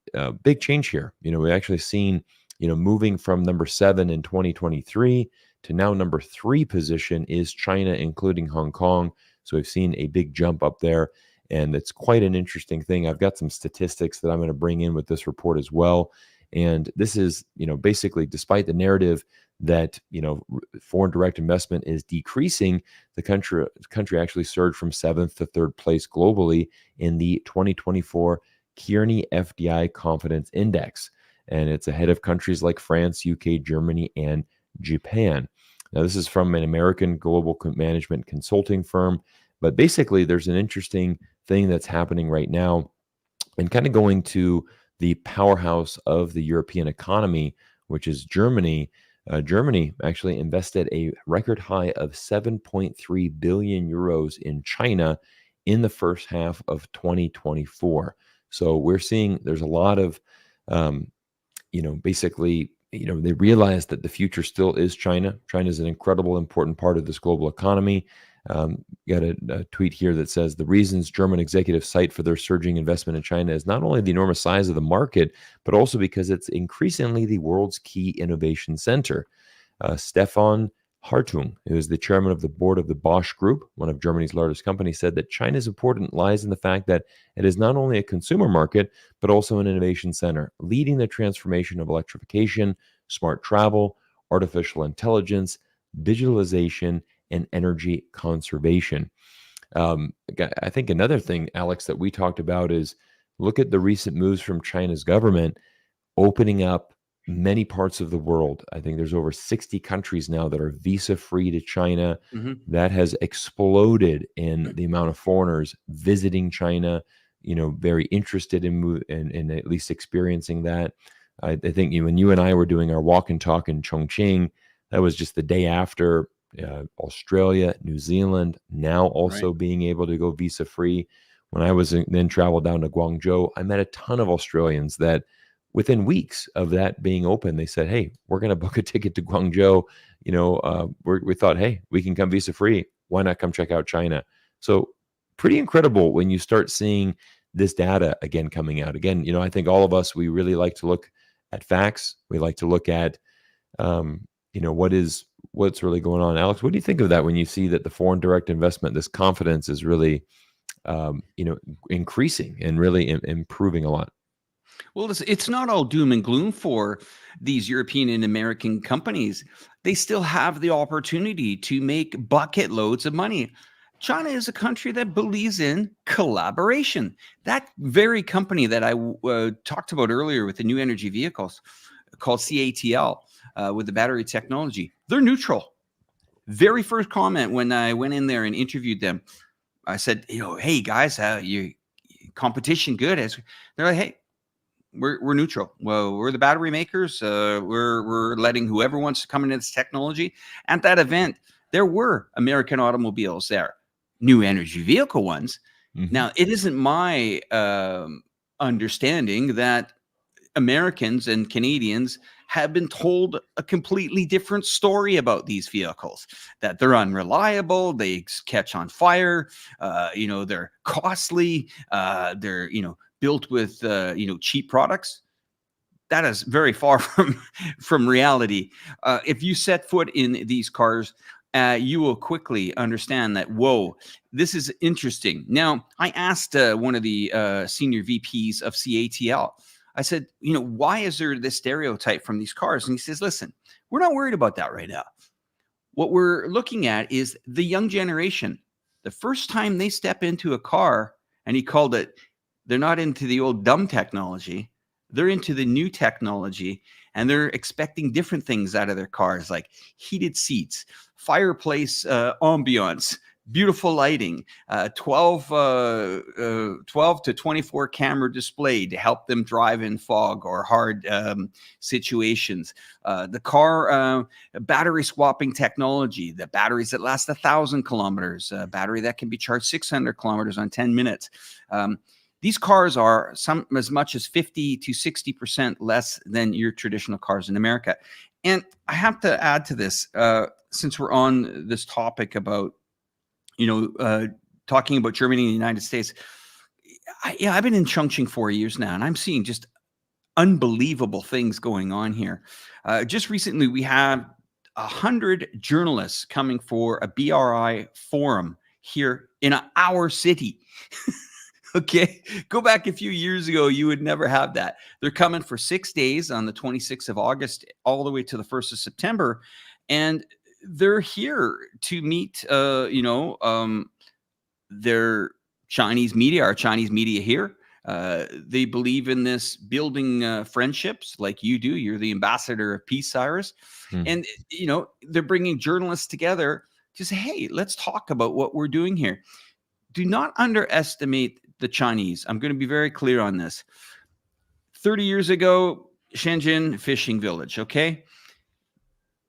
big change here. We actually seen, moving from number 7 in 2023 to now number 3 position is China, including Hong Kong. So we've seen a big jump up there. And it's quite an interesting thing. I've got some statistics that I'm going to bring in with this report as well. And this is, basically, despite the narrative that, foreign direct investment is decreasing, the country actually surged from 7th to 3rd place globally in the 2024 Kearney FDI Confidence Index. And it's ahead of countries like France, UK, Germany, and Japan. Now, this is from an American global management consulting firm. But basically, there's an interesting thing that's happening right now, and kind of going to the powerhouse of the European economy, which is Germany. Germany actually invested a record high of 7.3 billion euros in China in the first half of 2024. So we're seeing there's a lot of, basically, they realize that the future still is China. China is an incredible, important part of this global economy. Got a tweet here that says the reasons German executives cite for their surging investment in China is not only the enormous size of the market, but also because it's increasingly the world's key innovation center. Stefan Hartung, who is the chairman of the board of the Bosch Group, one of Germany's largest companies, said that China's importance lies in the fact that it is not only a consumer market, but also an innovation center, leading the transformation of electrification, smart travel, artificial intelligence, digitalization, and energy conservation. I think another thing, Alex, that we talked about is look at the recent moves from China's government opening up many parts of the world. I think there's over 60 countries now that are visa-free to China. Mm-hmm. That has exploded in the amount of foreigners visiting China, very interested in at least experiencing that. I think when you and I were doing our walk and talk in Chongqing, that was just the day after Australia, New Zealand, now also being able to go visa-free. When I was then traveled down to Guangzhou, I met a ton of Australians that within weeks of that being open, they said, hey, we're going to book a ticket to Guangzhou. We thought, hey, we can come visa-free. Why not come check out China? So pretty incredible when you start seeing this data again coming out. Again, I think all of us, we really like to look at facts. We like to look at, what's really going on. Alex, what do you think of that when you see that the foreign direct investment, this confidence is really, increasing and really improving a lot? Well, it's not all doom and gloom for these European and American companies. They still have the opportunity to make bucket loads of money. China is a country that believes in collaboration. That very company that I talked about earlier with the new energy vehicles called CATL, with the battery technology, they're neutral. Very first comment when I went in there and interviewed them, I said, hey guys, your competition good? They're like, hey, we're neutral. Well, we're the battery makers. We're letting whoever wants to come into this technology. At that event, there were American automobiles there, new energy vehicle ones. Mm-hmm. Now, it isn't my understanding that Americans and Canadians have been told a completely different story about these vehicles, that they're unreliable, they catch on fire, they're costly, they're, built with, cheap products. That is very far from reality. If you set foot in these cars, you will quickly understand that, whoa, this is interesting. Now, I asked one of the senior VPs of CATL, I said, why is there this stereotype from these cars? And he says, listen, we're not worried about that right now. What we're looking at is the young generation. The first time they step into a car, and he called it, they're not into the old dumb technology. They're into the new technology, and they're expecting different things out of their cars, like heated seats, fireplace ambiance, beautiful lighting, 12 to 24 camera display to help them drive in fog or hard situations. The car battery swapping technology, the batteries that last 1,000 kilometers, a battery that can be charged 600 kilometers on 10 minutes. These cars are as much as 50 to 60% less than your traditional cars in America. And I have to add to this, since we're on this topic about, talking about Germany and the United States, I've been in Chongqing 4 years now, and I'm seeing just unbelievable things going on here. Just recently, we had 100 journalists coming for a BRI forum here in our city. Okay, go back a few years ago, you would never have that. They're coming for 6 days on the 26th of August all the way to the 1st of September, and they're here to meet their Chinese media, our Chinese media here. They believe in this building friendships like you do. You're the ambassador of peace, Cyrus. And, they're bringing journalists together to say, hey, let's talk about what we're doing here. Do not underestimate the Chinese. I'm going to be very clear on this. 30 years ago, Shenzhen fishing village, okay?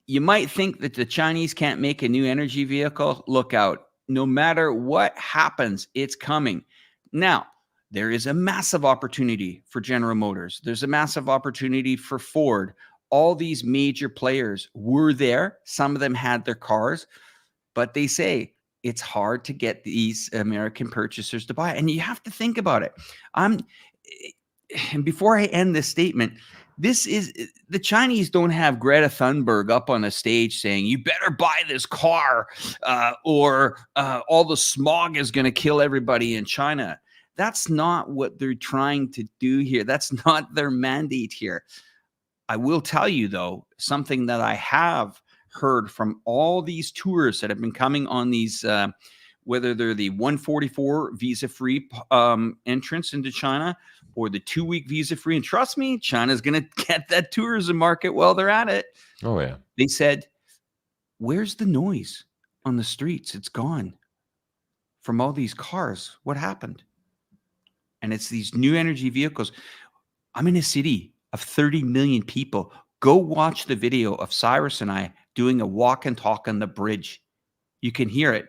You might think that the Chinese can't make a new energy vehicle. Look out. No matter what happens, it's coming. Now, there is a massive opportunity for General Motors. There's a massive opportunity for Ford. All these major players were there. Some of them had their cars, but they say it's hard to get these American purchasers to buy it. And you have to think about it. And before I end this statement, the Chinese don't have Greta Thunberg up on a stage saying, you better buy this car or all the smog is going to kill everybody in China. That's not what they're trying to do here. That's not their mandate here. I will tell you, though, something that I have heard from all these tourists that have been coming on these, whether they're the 144 visa-free entrance into China or the 2-week visa-free. And trust me, China's going to get that tourism market while they're at it. Oh, yeah. They said, where's the noise on the streets? It's gone from all these cars. What happened? And it's these new energy vehicles. I'm in a city of 30 million people. Go watch the video of Cyrus and I doing a walk and talk on the bridge. You can hear it.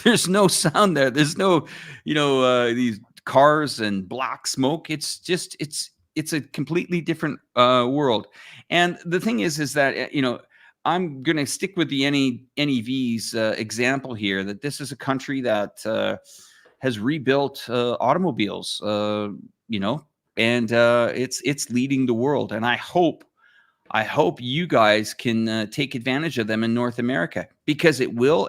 There's no sound there. There's no, these cars and black smoke. It's just, it's a completely different world. And the thing is that, I'm going to stick with the NEVs example here, that this is a country that has rebuilt automobiles, and it's leading the world. And I hope you guys can take advantage of them in North America, because it will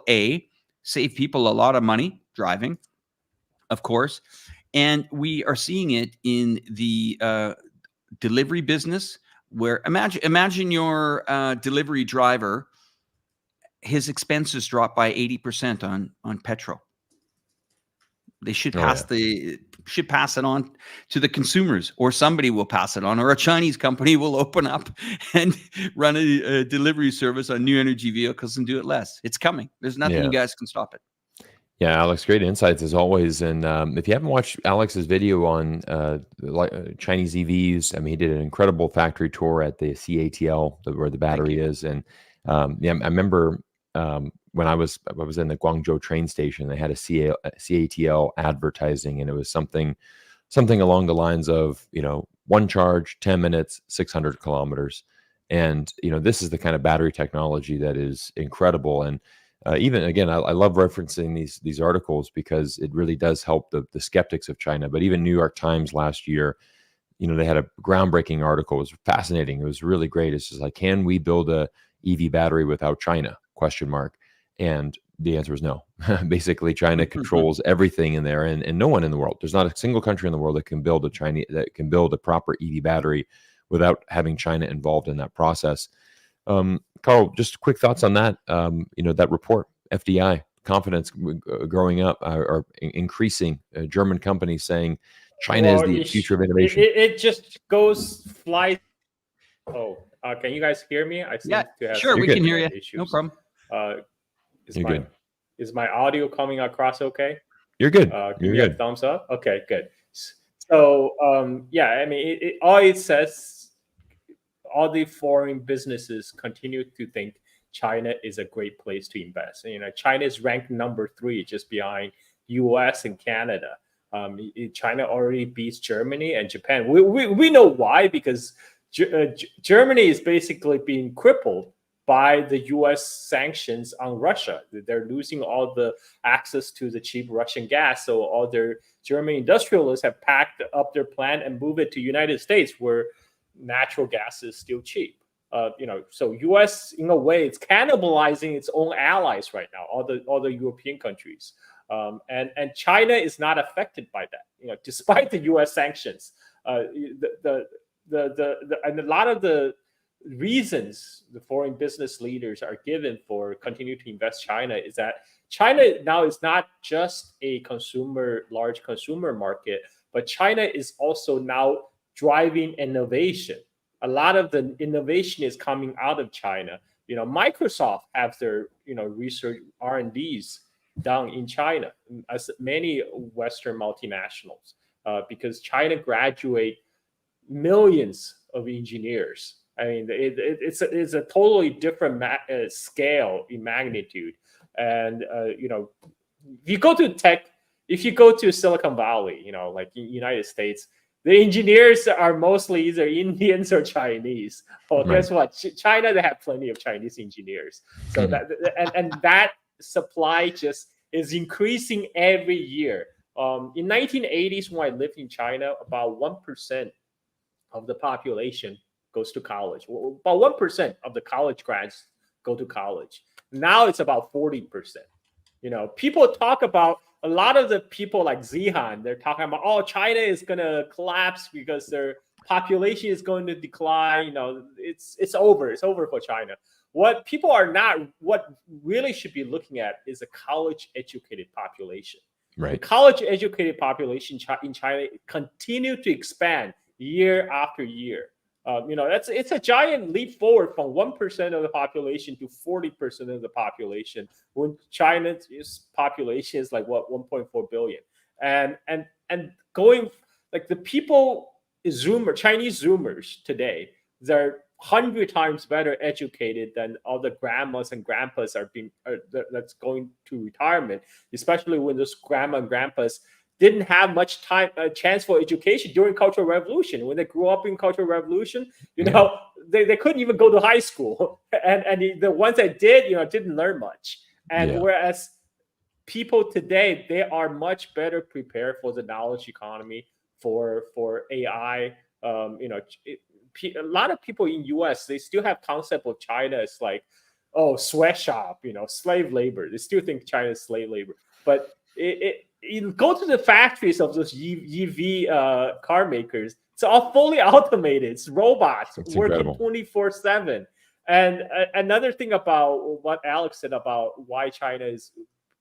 save people a lot of money driving, of course. And we are seeing it in the delivery business, where imagine your delivery driver, his expenses drop by 80% on petrol. They should pass pass it on to the consumers, or somebody will pass it on, or a Chinese company will open up and run a delivery service on new energy vehicles and do it less. It's coming. There's nothing you guys can stop it. Yeah, Alex, great insights as always. And if you haven't watched Alex's video on Chinese EVs, I mean, he did an incredible factory tour at the CATL, where the battery is. And I remember when I was in the Guangzhou train station, they had a CATL advertising, and it was something along the lines of, one charge, 10 minutes, 600 kilometers. And, this is the kind of battery technology that is incredible. And even again, I love referencing these articles, because it really does help the skeptics of China. But even New York Times last year, they had a groundbreaking article. It was fascinating. It was really great. It's just like, can we build a EV battery without China? ? And the answer is no. Basically, China controls everything in there, and no one in the world. There's not a single country in the world that can build a proper EV battery without having China involved in that process. Carl, just quick thoughts on that. That report, FDI, confidence growing up or increasing. German companies saying China is the future of innovation. It just flies. Oh, can you guys hear me? I seem to have sure, we can hear you. Issues. No problem. Good. Is my audio coming across okay? You're good. Give me a thumbs up. Okay, good. So, I mean, all it says, all the foreign businesses continue to think China is a great place to invest. China is ranked number 3, just behind US and Canada. China already beats Germany and Japan. We know why, because Germany is basically being crippled by the U.S. sanctions on Russia. They're losing all the access to the cheap Russian gas. So all their German industrialists have packed up their plant and moved it to United States, where natural gas is still cheap. So U.S. in a way it's cannibalizing its own allies right now, all the European countries, and China is not affected by that. Despite the U.S. sanctions, and a lot of the reasons the foreign business leaders are given for continuing to invest China is that China now is not just a large consumer market, but China is also now driving innovation. A lot of the innovation is coming out of China. Microsoft has their research R&Ds done in China, as many Western multinationals, because China graduate millions of engineers. I mean, it's a totally different scale in magnitude. And if you go to Silicon Valley, like in the United States, the engineers are mostly either Indians or Chinese. Well, guess what? China, they have plenty of Chinese engineers. So that supply just is increasing every year. In 1980s, when I lived in China, about 1% of the population goes to college. About 1% of the college grads go to college. Now it's about 40%. People talk about, a lot of the people like Zihan, they're talking about, oh, China is going to collapse because their population is going to decline. It's over. It's over for China. What really should be looking at is a college-educated population. Right. The college-educated population in China continue to expand year after year. It's a giant leap forward from 1% of the population to 40% of the population, when China's population is like 1.4 billion, and going like the people Chinese Zoomers today, they're 100 times better educated than all the grandmas and grandpas that's going to retirement, especially when those grandma and grandpas didn't have much chance for education during Cultural Revolution. When they grew up in Cultural Revolution, they couldn't even go to high school, and the ones that did, didn't learn much. And whereas people today, they are much better prepared for the knowledge economy, for AI. A lot of people in U.S., they still have concept of China as like, oh, sweatshop, slave labor. They still think China is slave labor, but you go to the factories of those EV car makers, it's all fully automated. It's robots working 24/7. And another thing about what Alex said about why China is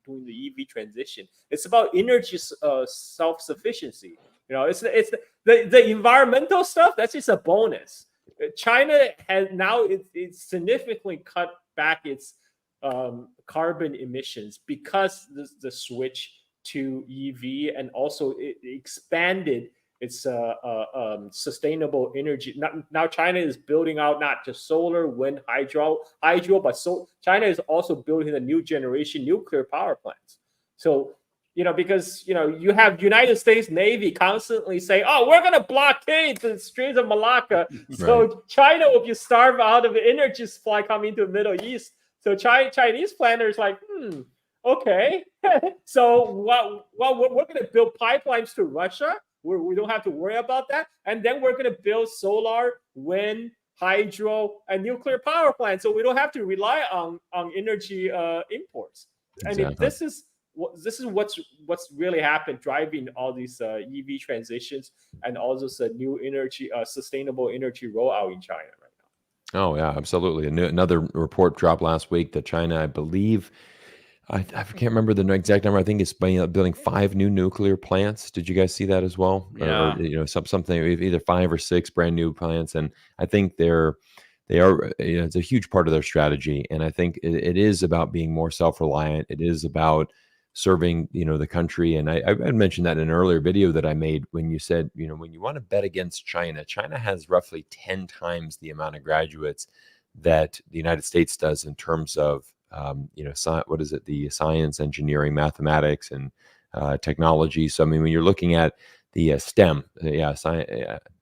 doing the EV transition, it's about energy self-sufficiency. It's the environmental stuff, that's just a bonus. China has now it's significantly cut back its carbon emissions because the switch to EV, and also it expanded its sustainable energy. Now China is building out not just solar, wind, hydro, but China is also building a new generation nuclear power plants. So because you have United States Navy constantly saying, oh, we're going to blockade the Straits of Malacca, so China will be starved out of the energy supply coming to the Middle East. So Chinese planners like, okay, so we're going to build pipelines to Russia where we don't have to worry about that, and then we're going to build solar, wind, hydro, and nuclear power plants, so we don't have to rely on energy imports. Exactly. I mean, this is what's really happened, driving all these EV transitions and all this new energy, sustainable energy rollout in China right now. Oh yeah, absolutely. Another report dropped last week that China, I believe, I can't remember the exact number. I think it's building 5 new nuclear plants. Did you guys see that as well? Yeah. Or something, either 5 or 6 brand new plants, and I think they are. It's a huge part of their strategy, and I think it is about being more self-reliant. It is about serving the country. And I mentioned that in an earlier video that I made, when you said when you want to bet against China has roughly 10 times the amount of graduates that the United States does in terms of what is it, the science, engineering, mathematics, and technology. So I mean, when you're looking at the STEM,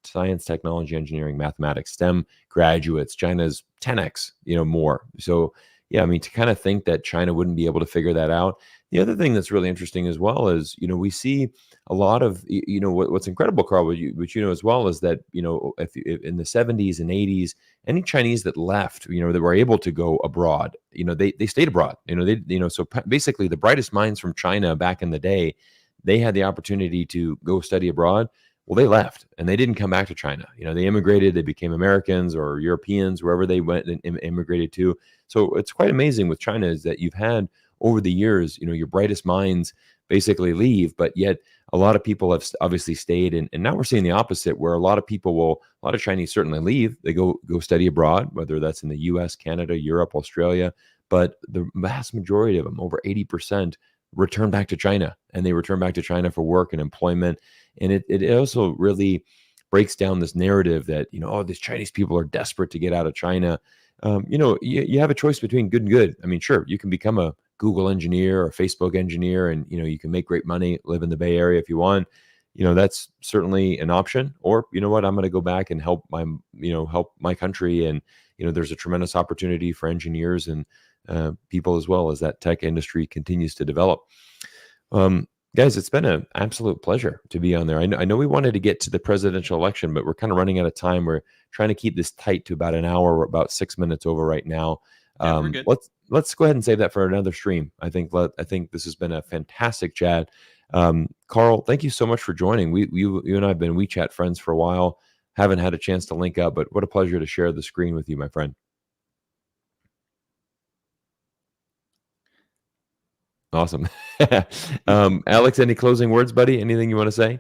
science, technology, engineering, mathematics, STEM graduates. China's 10x, more. So yeah, I mean, to kind of think that China wouldn't be able to figure that out. The other thing that's really interesting as well is, we see a lot of, what's incredible, Carl, which you know as well, is that, if in the 70s and 80s, any Chinese that left, that were able to go abroad, they stayed abroad, so basically the brightest minds from China back in the day, they had the opportunity to go study abroad. Well, they left and they didn't come back to China. They immigrated, they became Americans or Europeans, wherever they went and immigrated to. So it's quite amazing with China is that you've had over the years, your brightest minds basically leave, but yet a lot of people have obviously stayed. And now we're seeing the opposite, where a lot of Chinese certainly leave. They go study abroad, whether that's in the US, Canada, Europe, Australia. But the vast majority of them, over 80%, return back to China, and they return back to China for work and employment. And it also really breaks down this narrative that, these Chinese people are desperate to get out of China. You have a choice between good and good. I mean, sure, you can become a Google engineer or Facebook engineer, and, you can make great money, live in the Bay Area if you want. That's certainly an option. Or, you know what, I'm going to go back and help my country. And, there's a tremendous opportunity for engineers and people as well as that tech industry continues to develop. Guys, it's been an absolute pleasure to be on there. I know we wanted to get to the presidential election, but we're kind of running out of time. We're trying to keep this tight to about an hour. We're about 6 minutes over right now. Yeah, we're good. Let's go ahead and save that for another stream. I think this has been a fantastic chat. Carl, thank you so much for joining. You and I have been WeChat friends for a while. Haven't had a chance to link up, but what a pleasure to share the screen with you, my friend. Awesome. Alex, any closing words, buddy? Anything you want to say?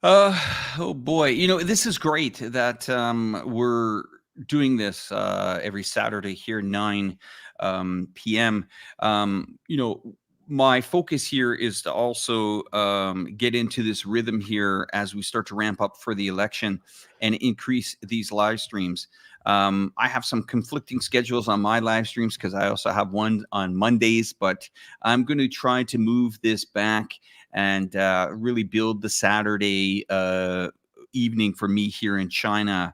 Oh boy, this is great that we're doing this every Saturday here, 9 p.m. My focus here is to also get into this rhythm here as we start to ramp up for the election and increase these live streams. I have some conflicting schedules on my live streams because I also have one on Mondays, but I'm going to try to move this back and really build the Saturday evening for me here in China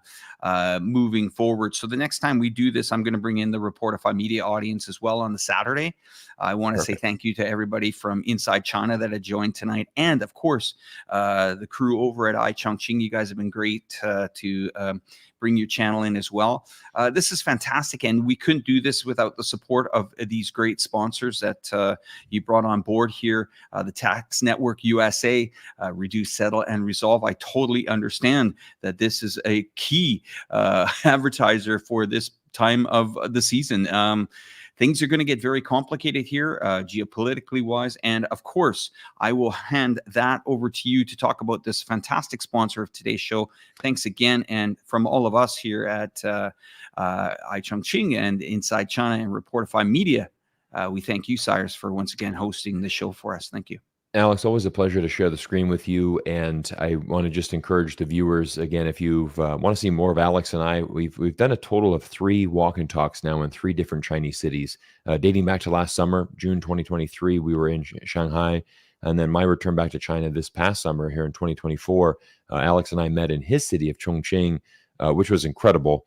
moving forward. So the next time we do this, I'm going to bring in the Reportify Media audience as well on the Saturday. I want to say thank you to everybody from inside China that had joined tonight. And of course, the crew over at iChongqing, you guys have been great to bring your channel in as well. This is fantastic. And we couldn't do this without the support of these great sponsors that you brought on board here. The Tax Network USA, Reduce, Settle, and Resolve. I totally understand that this is a key advertiser for this time of the season. Things are going to get very complicated here, geopolitically wise. And of course, I will hand that over to you to talk about this fantastic sponsor of today's show. Thanks again. And from all of us here at iChongqing and Inside China and Reportify Media, we thank you, Cyrus, for once again hosting the show for us. Thank you. Alex, always a pleasure to share the screen with you. And I want to just encourage the viewers, again, if you want to see more of Alex and I, we've done a total of 3 walk and talks now in 3 different Chinese cities. Dating back to last summer, June 2023, we were in Shanghai. And then my return back to China this past summer here in 2024, Alex and I met in his city of Chongqing, which was incredible.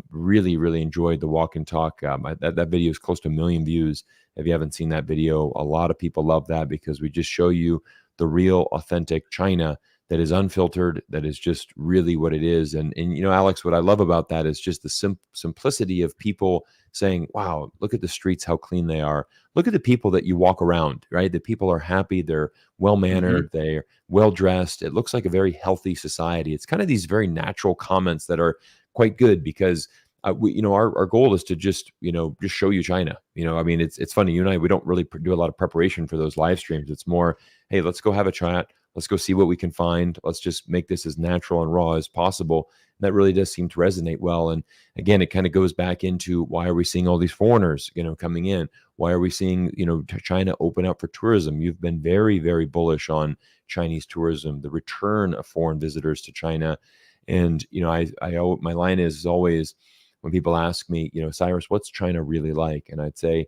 Really, really enjoyed the walk and talk. That video is close to 1 million views. If you haven't seen that video, a lot of people love that because we just show you the real, authentic China that is unfiltered, that is just really what it is. And Alex, what I love about that is just the simplicity of people saying, wow, look at the streets, how clean they are. Look at the people that you walk around, right? The people are happy, they're well-mannered, they're well-dressed. It looks like a very healthy society. It's kind of these very natural comments that are quite good because our goal is to just show you China. I mean, it's funny. You and I, we don't really do a lot of preparation for those live streams. It's more, hey, let's go have a chat. Let's go see what we can find. Let's just make this as natural and raw as possible. And that really does seem to resonate well. And again, it kind of goes back into why are we seeing all these foreigners, coming in? Why are we seeing, China open up for tourism? You've been very, very bullish on Chinese tourism, the return of foreign visitors to China. And, my line is always, when people ask me, Cyrus, what's China really like? And I'd say,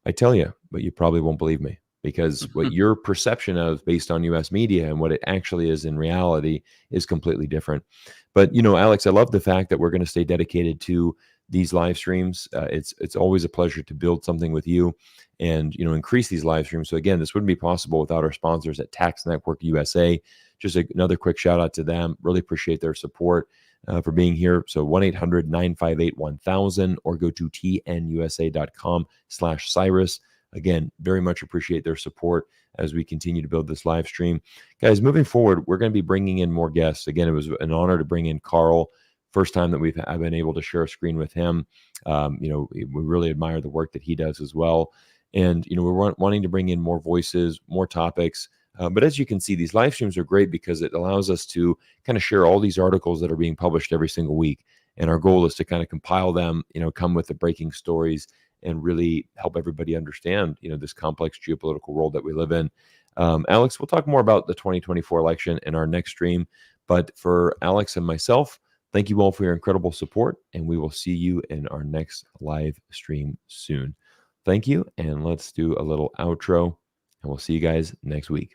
I tell you, but you probably won't believe me. because what your perception of based on US media and what it actually is in reality is completely different. But, you know, Alex, I love the fact that we're going to stay dedicated to these live streams. It's always a pleasure to build something with you and, you know, increase these live streams. So again, this wouldn't be possible without our sponsors at Tax Network USA. Just another quick shout out to them. Really appreciate their support for being here. So 1-800-958-1000 or go to tnusa.com/Cyrus. Again, very much appreciate their support as we continue to build this live stream. Guys, moving forward, we're going to be bringing in more guests. Again, it was an honor to bring in Carl. First time that I've been able to share a screen with him. You know, we really admire the work that he does as well. And, you know, we're wanting to bring in more voices, more topics. But as you can see, these live streams are great because it allows us to kind of share all these articles that are being published every single week. And our goal is to kind of compile them, you know, come with the breaking stories and really help everybody understand, you know, this complex geopolitical world that we live in. Alex, we'll talk more about the 2024 election in our next stream. But for Alex and myself, thank you all for your incredible support, and we will see you in our next live stream soon. Thank you, and let's do a little outro, and we'll see you guys next week.